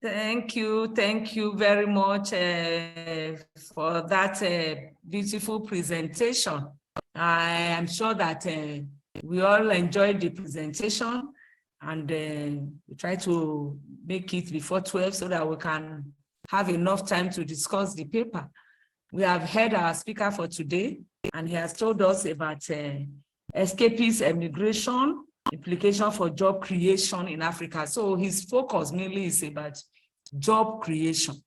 Thank you very much for that beautiful presentation. I am sure that we all enjoyed the presentation, and we try to make it before 12 so that we can have enough time to discuss the paper. We have heard our speaker for today, and he has told us about Escapist emigration, implication for job creation in Africa. So his focus mainly is about job creation.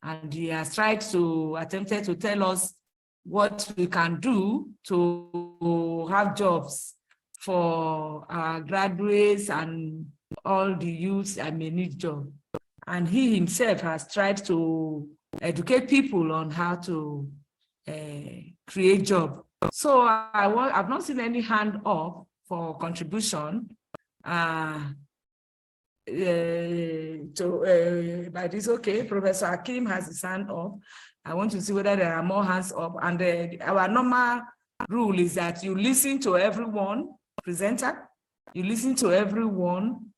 And he has attempted to tell us what we can do to have jobs for our graduates and all the youths that may need jobs. And he himself has tried to educate people on how to create jobs. So I've not seen any hand up for contribution by this. Okay, Professor Hakim has his hand up. I want to see whether there are more hands up. And our normal rule is that you listen to everyone, presenter, you listen to everyone,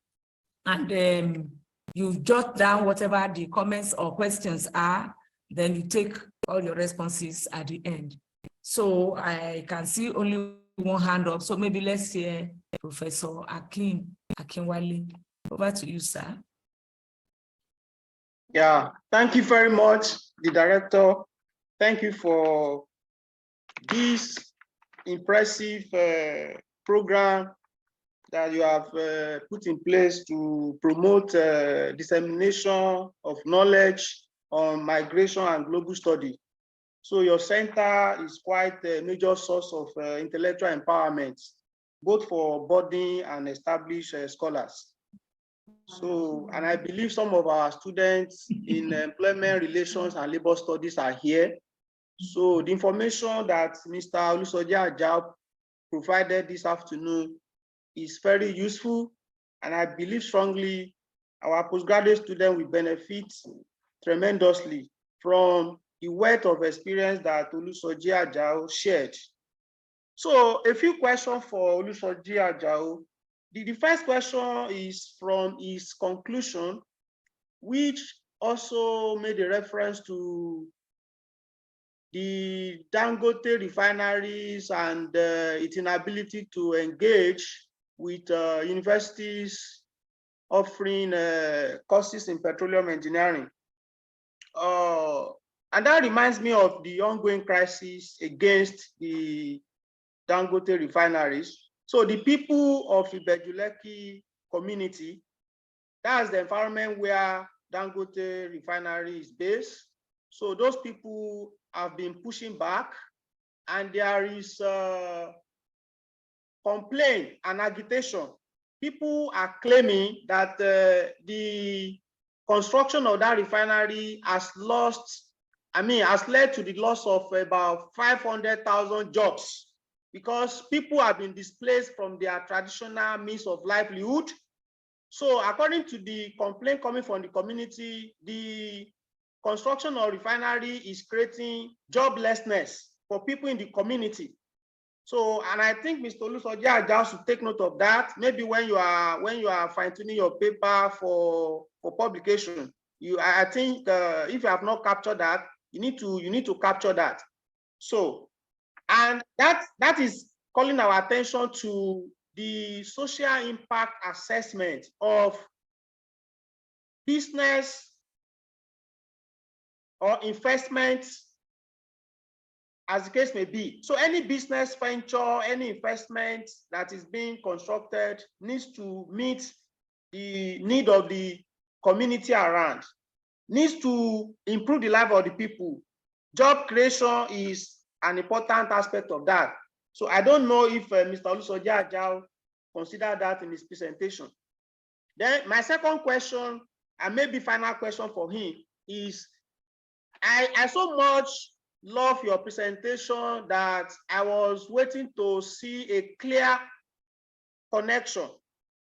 and you jot down whatever the comments or questions are, then you take all your responses at the end. So I can see only one hand up. So maybe let's hear Professor Akinwale. Over to you, sir. Yeah, thank you very much, the director. Thank you for this impressive program that you have put in place to promote dissemination of knowledge on migration and global study. So your center is quite a major source of intellectual empowerment, both for budding and established scholars. So, and I believe some of our students in employment relations and labor studies are here. So the information that Mr. Olusoji Ajao provided this afternoon is very useful, and I believe strongly our postgraduate students will benefit tremendously from the wealth of experience that Olusoji Ajao shared. So a few questions for Olusoji Ajao. The first question is from his conclusion, which also made a reference to the Dangote refineries and its inability to engage with universities offering courses in petroleum engineering. And that reminds me of the ongoing crisis against the Dangote refineries. So the people of Ibejuleki community, that's the environment where Dangote refinery is based. So those people have been pushing back, and there is complaint and agitation. People are claiming that the construction of that refinery has led to the loss of about 500,000 jobs, because people have been displaced from their traditional means of livelihood. So according to the complaint coming from the community, the construction of refinery is creating joblessness for people in the community. So, and I think Mr. Olusoji Ajao should take note of that. Maybe when you are fine-tuning your paper for publication, I think if you have not captured that, you need to capture that. So, and that is calling our attention to the social impact assessment of business or investment as the case may be. So any business venture, any investment that is being constructed needs to meet the need of the community around, needs to improve the life of the people. Job creation is an important aspect of that. So I don't know if Mr. Olusoji Ajao considered that in his presentation. Then my second question, and maybe final question for him, is I so much love your presentation that I was waiting to see a clear connection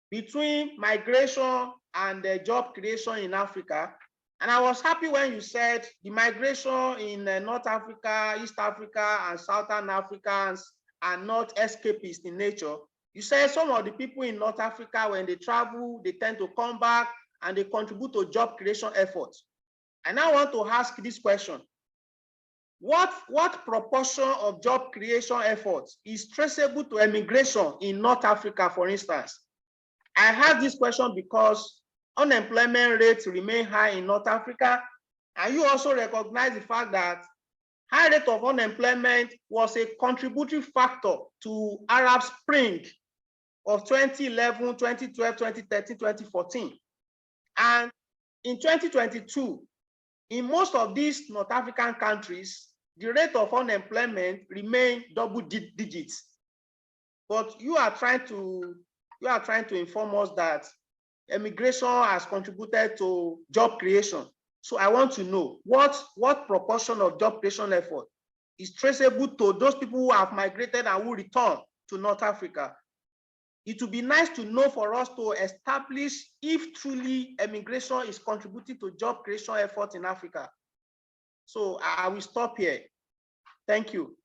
between migration and the job creation in Africa. And I was happy when you said the migration in North Africa, East Africa, and Southern Africans are not escapist in nature. You said some of the people in North Africa, when they travel, they tend to come back and they contribute to job creation efforts. And I want to ask this question. What proportion of job creation efforts is traceable to emigration in North Africa, for instance? I have this question because unemployment rates remain high in North Africa, and you also recognize the fact that high rate of unemployment was a contributory factor to Arab Spring of 2011, 2012, 2013, 2014. And in 2022, in most of these North African countries, the rate of unemployment remained double digits. But you are trying to inform us that immigration has contributed to job creation. So I want to know what proportion of job creation effort is traceable to those people who have migrated and who return to North Africa. It would be nice to know for us to establish if truly immigration is contributing to job creation efforts in Africa. So I will stop here. Thank you.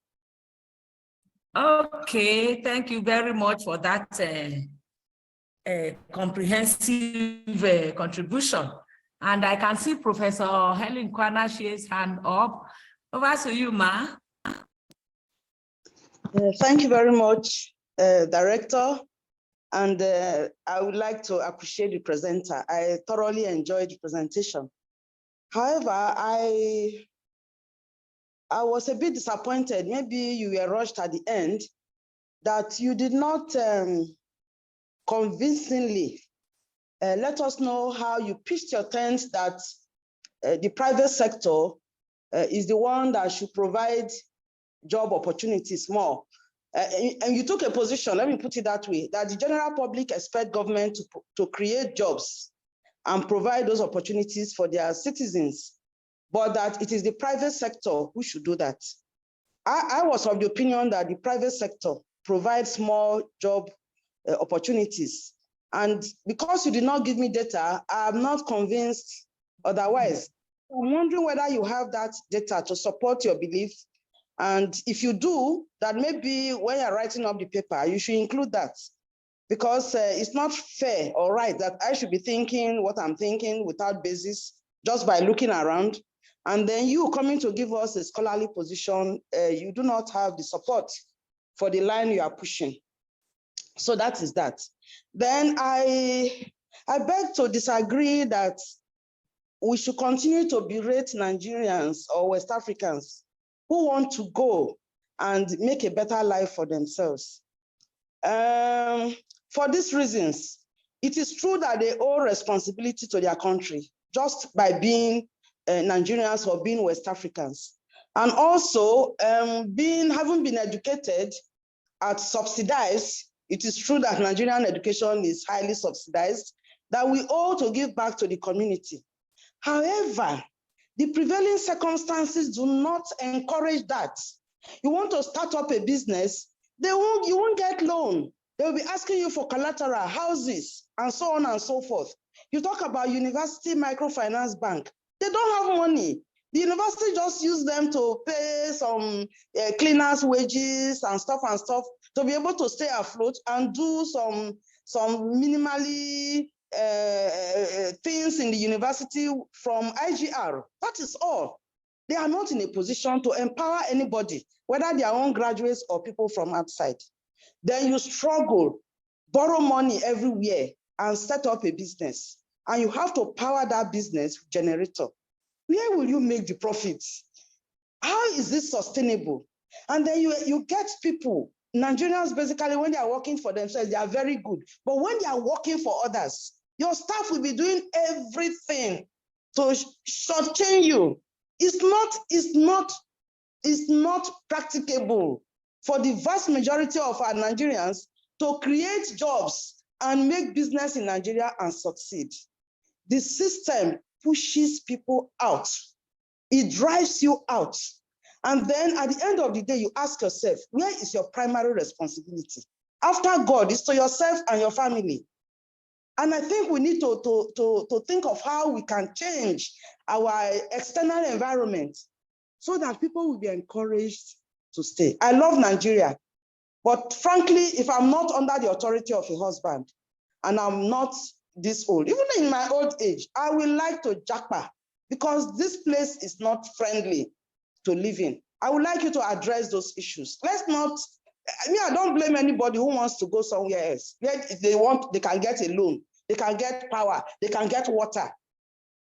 Okay, thank you very much for that comprehensive contribution. And I can see Professor Helen Kwanashi's hand up. Over to you, Ma. Thank you very much, Director. And I would like to appreciate the presenter. I thoroughly enjoyed the presentation. However, I was a bit disappointed. Maybe you were rushed at the end, that you did not convincingly let us know how you pitched your tent that the private sector is the one that should provide job opportunities more. And you took a position, let me put it that way, that the general public expect government to create jobs and provide those opportunities for their citizens, but that it is the private sector who should do that. I was of the opinion that the private sector provides more job opportunities. And because you did not give me data, I'm not convinced otherwise. I'm wondering whether you have that data to support your belief. And if you do, that maybe when you're writing up the paper, you should include that. Because it's not fair or right that I should be thinking what I'm thinking without basis, just by looking around. And then you coming to give us a scholarly position, you do not have the support for the line you are pushing. So that is that. Then I beg to disagree that we should continue to berate Nigerians or West Africans who want to go and make a better life for themselves. For these reasons, it is true that they owe responsibility to their country just by being Nigerians or being West Africans. And also, having been educated at subsidized, it is true that Nigerian education is highly subsidized, that we owe to give back to the community. However, the prevailing circumstances do not encourage that. You want to start up a business, you won't get loan. They will be asking you for collateral, houses, and so on and so forth. You talk about University Microfinance Bank. They don't have money. The university just use them to pay some cleaners' wages and stuff to be able to stay afloat and do some minimally things in the university from IGR. That is all. They are not in a position to empower anybody, whether their own graduates or people from outside. Then you struggle, borrow money everywhere and set up a business. And you have to power that business with generator. Where will you make the profits? How is this sustainable? And then you get people, Nigerians basically, when they are working for themselves, they are very good. But when they are working for others, your staff will be doing everything to shortchange you. It's not practicable for the vast majority of our Nigerians to create jobs and make business in Nigeria and succeed. The system pushes people out. It drives you out. And then at the end of the day, you ask yourself, where is your primary responsibility? After God, it's to yourself and your family. And I think we need to think of how we can change our external environment so that people will be encouraged to stay. I love Nigeria, but frankly, if I'm not under the authority of a husband and I'm not this old, even in my old age, I will like to japa because this place is not friendly to live in. I would like you to address those issues. Let's not, I don't blame anybody who wants to go somewhere else. If they want, they can get a loan, they can get power, they can get water,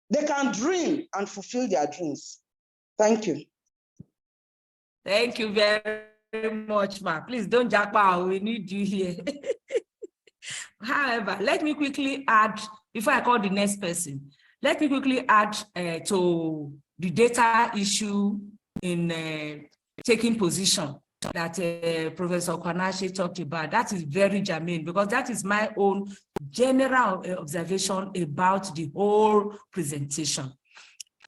they can dream and fulfill their dreams. Thank you. Thank you very much, ma. Please don't japa. We need you here. However, let me quickly add, before I call the next person, let me quickly add to the data issue in taking position that Professor Kwanache talked about. That is very germane because that is my own general observation about the whole presentation.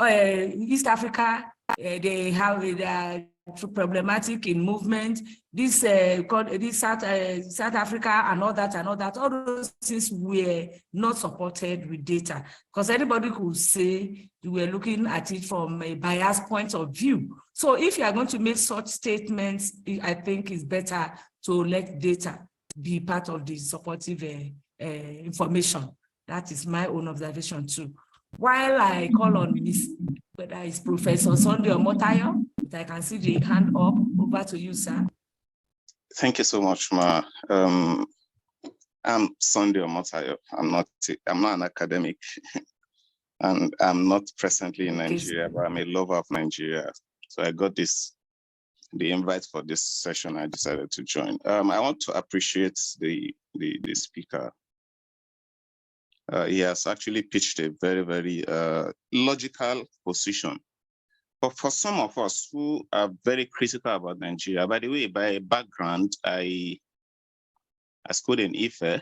East Africa, they have problematic in movement. This South Africa and all that, all those things were not supported with data because anybody could say you were looking at it from a biased point of view. So if you are going to make such statements, I think it's better to let data be part of the supportive information. That is my own observation too. While I call on Miss, whether it's Professor Sunday or Motayo, I can see the hand up. Over to you, sir. Thank you so much, Ma. I'm Sunday Motayo. I'm not an academic, and I'm not presently in Nigeria, but I'm a lover of Nigeria. So I got the invite for this session. I decided to join. I want to appreciate the speaker. He has actually pitched a very, very logical position. But for some of us who are very critical about Nigeria, by the way, by background, I schooled in Ife.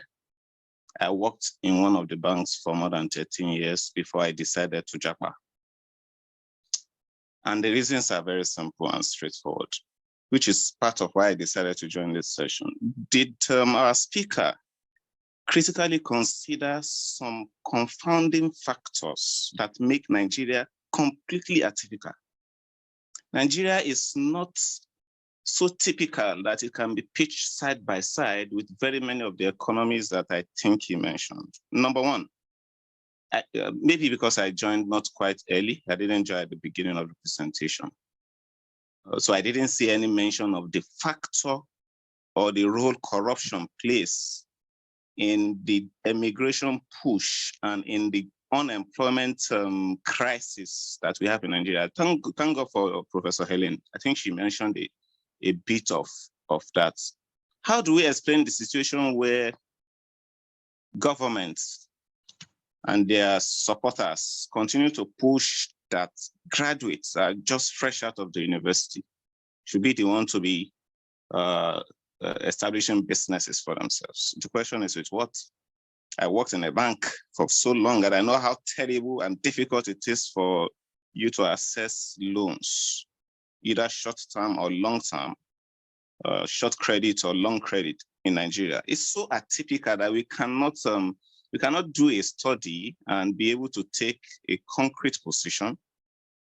I worked in one of the banks for more than 13 years before I decided to japa. And the reasons are very simple and straightforward, which is part of why I decided to join this session. Did our speaker critically consider some confounding factors that make Nigeria completely atypical? Nigeria is not so typical that it can be pitched side by side with very many of the economies that I think he mentioned. Number one, maybe because I joined not quite early, I didn't join at the beginning of the presentation. So I didn't see any mention of the factor or the role corruption plays in the emigration push and in the unemployment crisis that we have in Nigeria. Thank God for Professor Helen. I think she mentioned a bit of that. How do we explain the situation where governments and their supporters continue to push that graduates are just fresh out of the university should be the one to be establishing businesses for themselves? The question is with what? I worked in a bank for so long that I know how terrible and difficult it is for you to access loans, either short-term or long-term, short credit or long credit in Nigeria. It's so atypical that we cannot do a study and be able to take a concrete position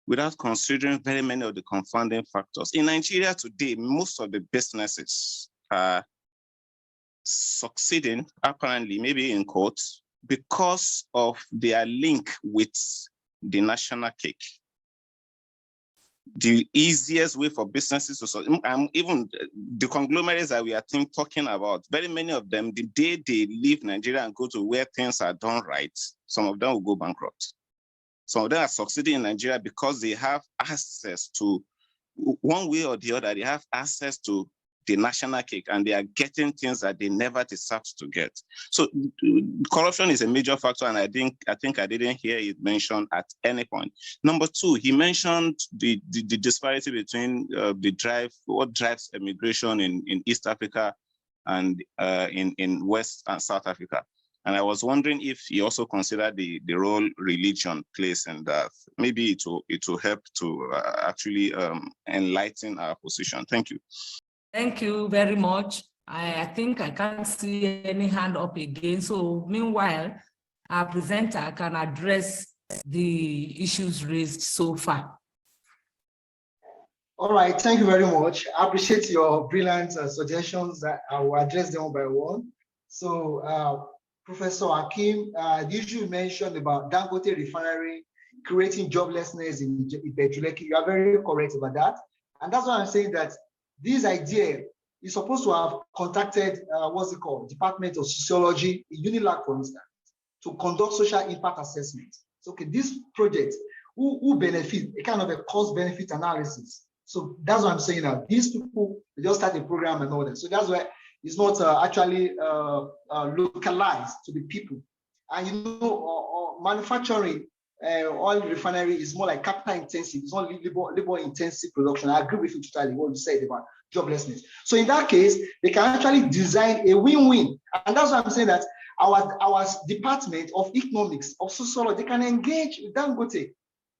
without considering very many of the confounding factors. In Nigeria today, most of the businesses are succeeding, apparently, maybe in quotes, because of their link with the national cake. The easiest way for businesses to, even the conglomerates that we are talking about, very many of them, the day they leave Nigeria and go to where things are done right, some of them will go bankrupt. Some of them are succeeding in Nigeria because they have access to one way or the other, they have access to the national cake and they are getting things that they never deserved to get. So corruption is a major factor, and I think I didn't hear it mentioned at any point. Number two, he mentioned the disparity between what drives emigration in East Africa and in West and South Africa. And I was wondering if you also consider the role religion plays in that. Maybe it will help to actually enlighten our position. Thank you. Thank you very much. I think I can't see any hand up again. So meanwhile, our presenter can address the issues raised so far. All right, thank you very much. I appreciate your brilliant suggestions. I will address them one by one. So Professor Hakeem, the issue you mentioned about Dangote refinery creating joblessness in Petroleki, you are very correct about that. And that's why I'm saying that this idea is supposed to have contacted, Department of Sociology in UNILAG, for instance, to conduct social impact assessment. So, okay, this project, who benefit, a kind of a cost-benefit analysis. So that's what I'm saying now. These people, they just start a program and all that. So that's why it's not actually localized to the people. And you know, manufacturing, oil refinery is more like capital intensive. It's not labor intensive production. I agree with you totally what you said about joblessness. So in that case, they can actually design a win-win. And that's why I'm saying that our Department of Economics, of Sociology, they can engage with Dangote.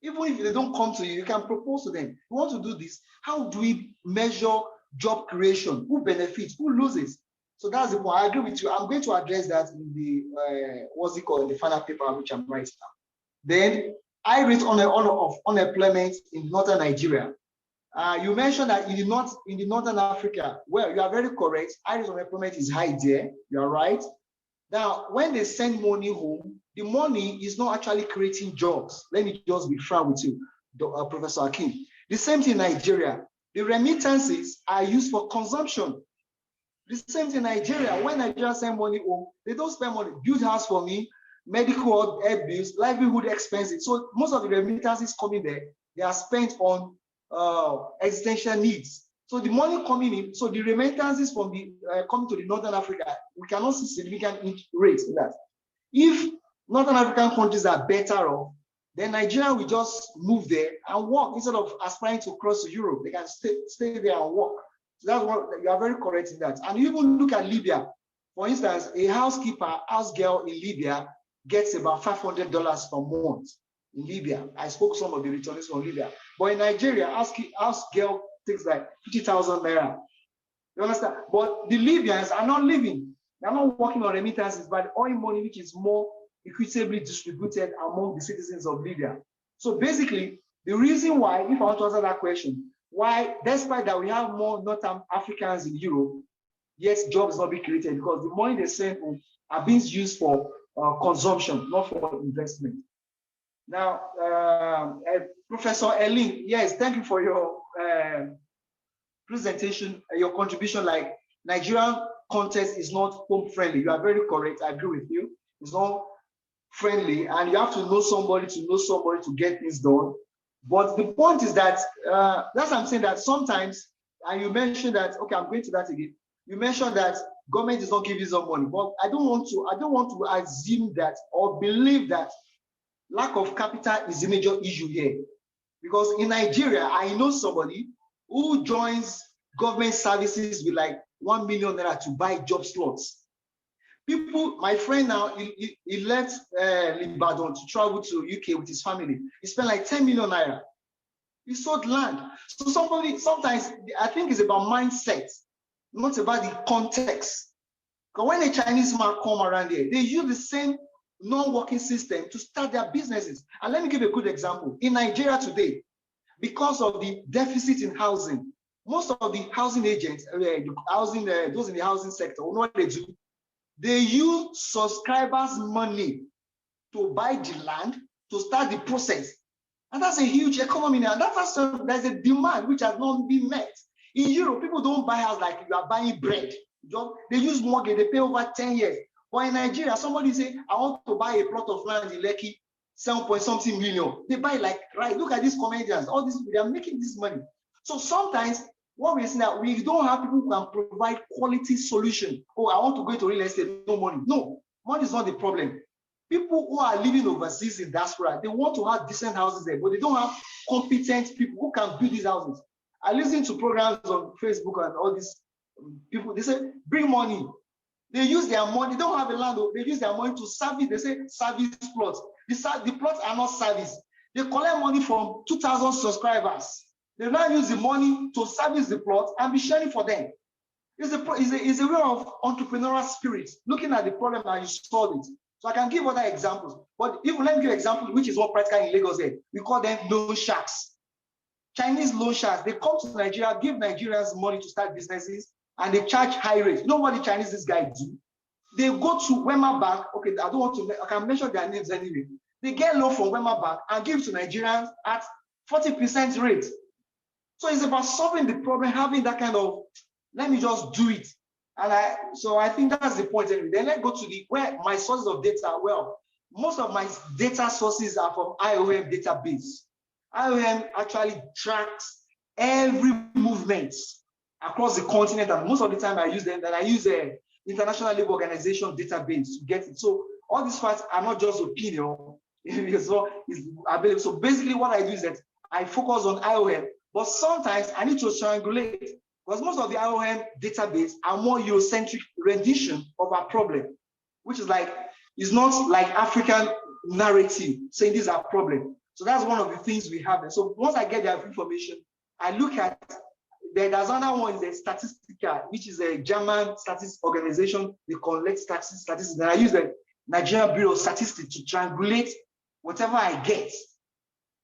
Even if they don't come to you, you can propose to them, we want to do this. How do we measure job creation? Who benefits? Who loses? So that's the point. I agree with you. I'm going to address that in the, the final paper, which I'm writing now. Then I rate of unemployment in northern Nigeria. You mentioned that in the northern Africa, well, you are very correct. Irish unemployment is high there. You are right. Now, when they send money home, the money is not actually creating jobs. Let me just be frank with you, Professor Hakeem. The same thing in Nigeria. The remittances are used for consumption. The same thing in Nigeria. When Nigeria send money home, they don't spend money. Build house for me, medical air bills, livelihood expenses. So most of the remittances coming there, they are spent on existential needs. So the money coming in, so the remittances from the coming to the Northern Africa, we cannot see significant rates in that. If Northern African countries are better off, then Nigeria will just move there and work instead of aspiring to cross to Europe. They can stay there and work. So that's what you are very correct in that. And you even look at Libya. For instance, a house girl in Libya gets about $500 per month in Libya. I spoke to some of the returnees from Libya. But in Nigeria, house girl takes like 50,000 naira. You understand? But the Libyans are not living. They're not working on remittances, but oil money, which is more equitably distributed among the citizens of Libya. So basically, the reason why, if I want to answer that question, why, despite that we have more Northern Africans in Europe, yet jobs not being created, because the money they send are being used for consumption, not for investment. Now, Professor Elin, yes, thank you for your presentation, your contribution. Like, Nigerian context is not home friendly. You are very correct. I agree with you. It's not friendly, and you have to know somebody to get things done. But the point is that that's what I'm saying, that sometimes, and you mentioned that, okay, I'm going to that again. You mentioned that government is not giving some money, but I don't want to assume that or believe that lack of capital is a major issue here. Because in Nigeria, I know somebody who joins government services with like 1 million naira to buy job slots. People, my friend now, he left Ibadan to travel to UK with his family. He spent like 10 million naira. He sold land. So sometimes I think it's about mindset, not about the context. Because when a Chinese man come around here, they use the same non-working system to start their businesses. And let me give you a good example. In Nigeria today, because of the deficit in housing, most of the housing agents, those in the housing sector, what they do, they use subscribers' money to buy the land to start the process. And that's a huge economy now. There's a demand which has not been met. In Europe, people don't buy house like you are buying bread. They use mortgage, they pay over 10 years. But in Nigeria, somebody say, I want to buy a plot of land in Lekki, 7 point something million. They buy like, right, look at these comedians, all these, they are making this money. So sometimes what we're seeing that we don't have people who can provide quality solution. Oh, I want to go into real estate, no money. No, money is not the problem. People who are living overseas in diaspora, they want to have decent houses there, but they don't have competent people who can build these houses. I listen to programs on Facebook and all these people, they say, bring money. They use their money, they don't have a land, they use their money to service, they say service plots. The plots are not service. They collect money from 2,000 subscribers. They now use the money to service the plot and be sharing for them. It's a way of entrepreneurial spirit, looking at the problem and you solve it. So I can give other examples, but even let me give an example, which is what practical in Lagos here. We call them loan sharks. Chinese loan sharks, they come to Nigeria, give Nigerians money to start businesses, and they charge high rates. You know what the Chinese this guy do? They go to Wema Bank. Okay, I don't want to, I can mention their names anyway. They get loan from Wema Bank and give to Nigerians at 40% rate. So it's about solving the problem, having that kind of, let me just do it. And so I think that's the point anyway. Then let's go to where my sources of data. Well, most of my data sources are from IOM database. IOM actually tracks every movement across the continent, and most of the time I use them. That I use a International Labour Organization database to get it. So all these facts are not just opinion, so it's available. So basically, what I do is that I focus on IOM, but sometimes I need to triangulate because most of the IOM database are more Eurocentric rendition of our problem, which is like it's not like African narrative saying these are problems. So that's one of the things we have. So once I get the information, I look at, there's another one, is a Statistica, which is a German statistics organization. They collect statistics. And I use the Nigerian Bureau of Statistics to triangulate whatever I get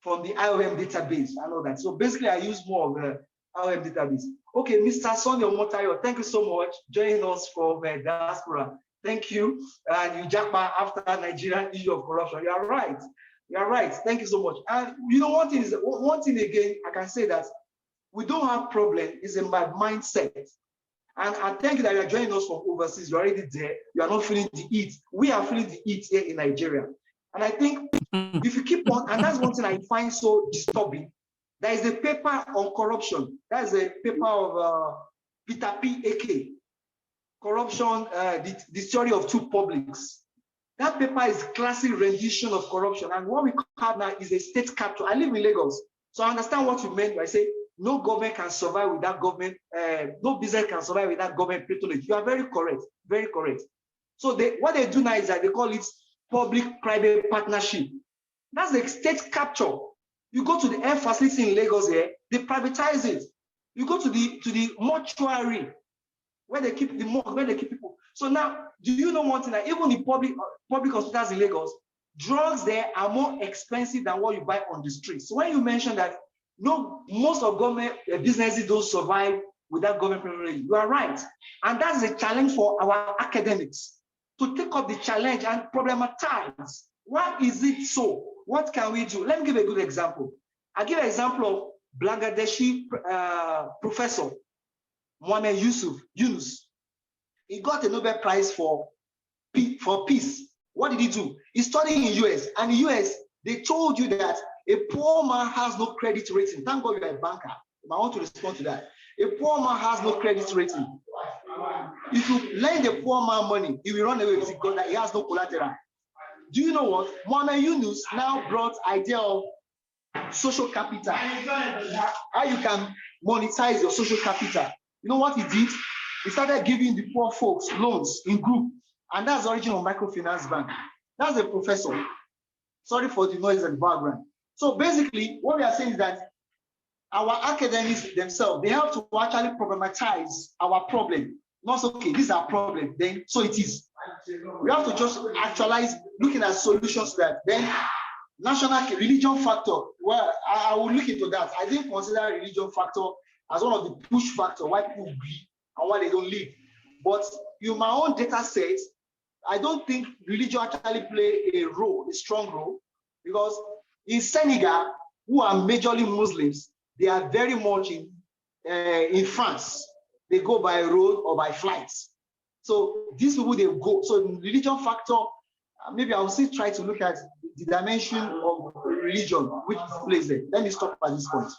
from the IOM database and all that. So basically, I use more of the IOM database. Okay, Mr. Sonia Motayo, thank you so much joining us from diaspora. Thank you. And you jackpot after Nigerian issue of corruption. You are right. You are right. Thank you so much. And you know, one thing again, I can say that we don't have problem is in my mindset. And I thank you that you are joining us from overseas. You're already there. You are not feeling the heat. We are feeling the heat here in Nigeria. And I think if you keep on, and that's one thing I find so disturbing. There is a paper on corruption. That is a paper of Peter P. Ake, Corruption, the Story of Two Publics. That paper is classic rendition of corruption. And what we have now is a state capture. I live in Lagos, so I understand what you meant by saying no government can survive without government, no business can survive without government patronage. You are very correct, very correct. So what they do now is that they call it public-private partnership. That's the state capture. You go to the air facility in Lagos here, they privatize it. You go to the mortuary where they keep people. So now, do you know one thing, that even in public hospitals in Lagos, drugs there are more expensive than what you buy on the street. So when you mention that no, most of government businesses don't survive without government patronage, you are right. And that's a challenge for our academics to take up the challenge and problematize. Why is it so? What can we do? Let me give a good example. I'll give an example of Bangladeshi professor, Mohammed Yunus. He got a Nobel Prize for peace. What did he do? He studied in the US, and in the US, they told you that a poor man has no credit rating. Thank God you're a banker. I want to respond to that. A poor man has no credit rating. If you lend a poor man money, he will run away with it because he has no collateral. Do you know what? Mohammed Yunus now brought idea of social capital. How you can monetize your social capital. You know what he did? He started giving the poor folks loans in group. And that's the origin of microfinance bank. That's the professor. Sorry for the noise in the background. So basically, what we are saying is that our academics themselves, they have to actually problematize our problem. Not okay, this is our problem, then so it is. We have to just actualize, looking at solutions to that. Then national religion factor, well, I will look into that. I didn't consider religion factor as one of the push factor why people agree and why they don't live. But in my own data set, I don't think religion actually play a role, a strong role, because in Senegal, who are majorly Muslims, they are very much in France. They go by road or by flights. So these people, they go. So religion factor, maybe I'll still try to look at the dimension of religion, which plays there. Let me stop at this point.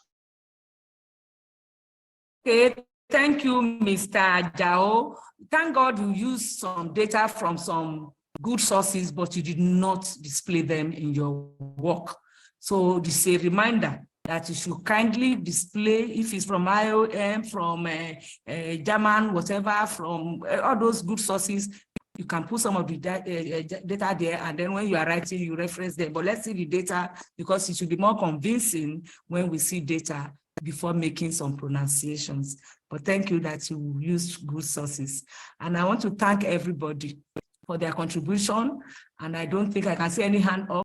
Okay, thank you, Mr. Jao. Thank God you used some data from some good sources, but you did not display them in your work. So this is a reminder that you should kindly display, if it's from IOM, from German, whatever, from all those good sources, you can put some of the data there, and then when you are writing, you reference them. But let's see the data, because it should be more convincing when we see data before making some pronunciations. But thank you that you used good sources. And I want to thank everybody for their contribution. And I don't think I can see any hand up.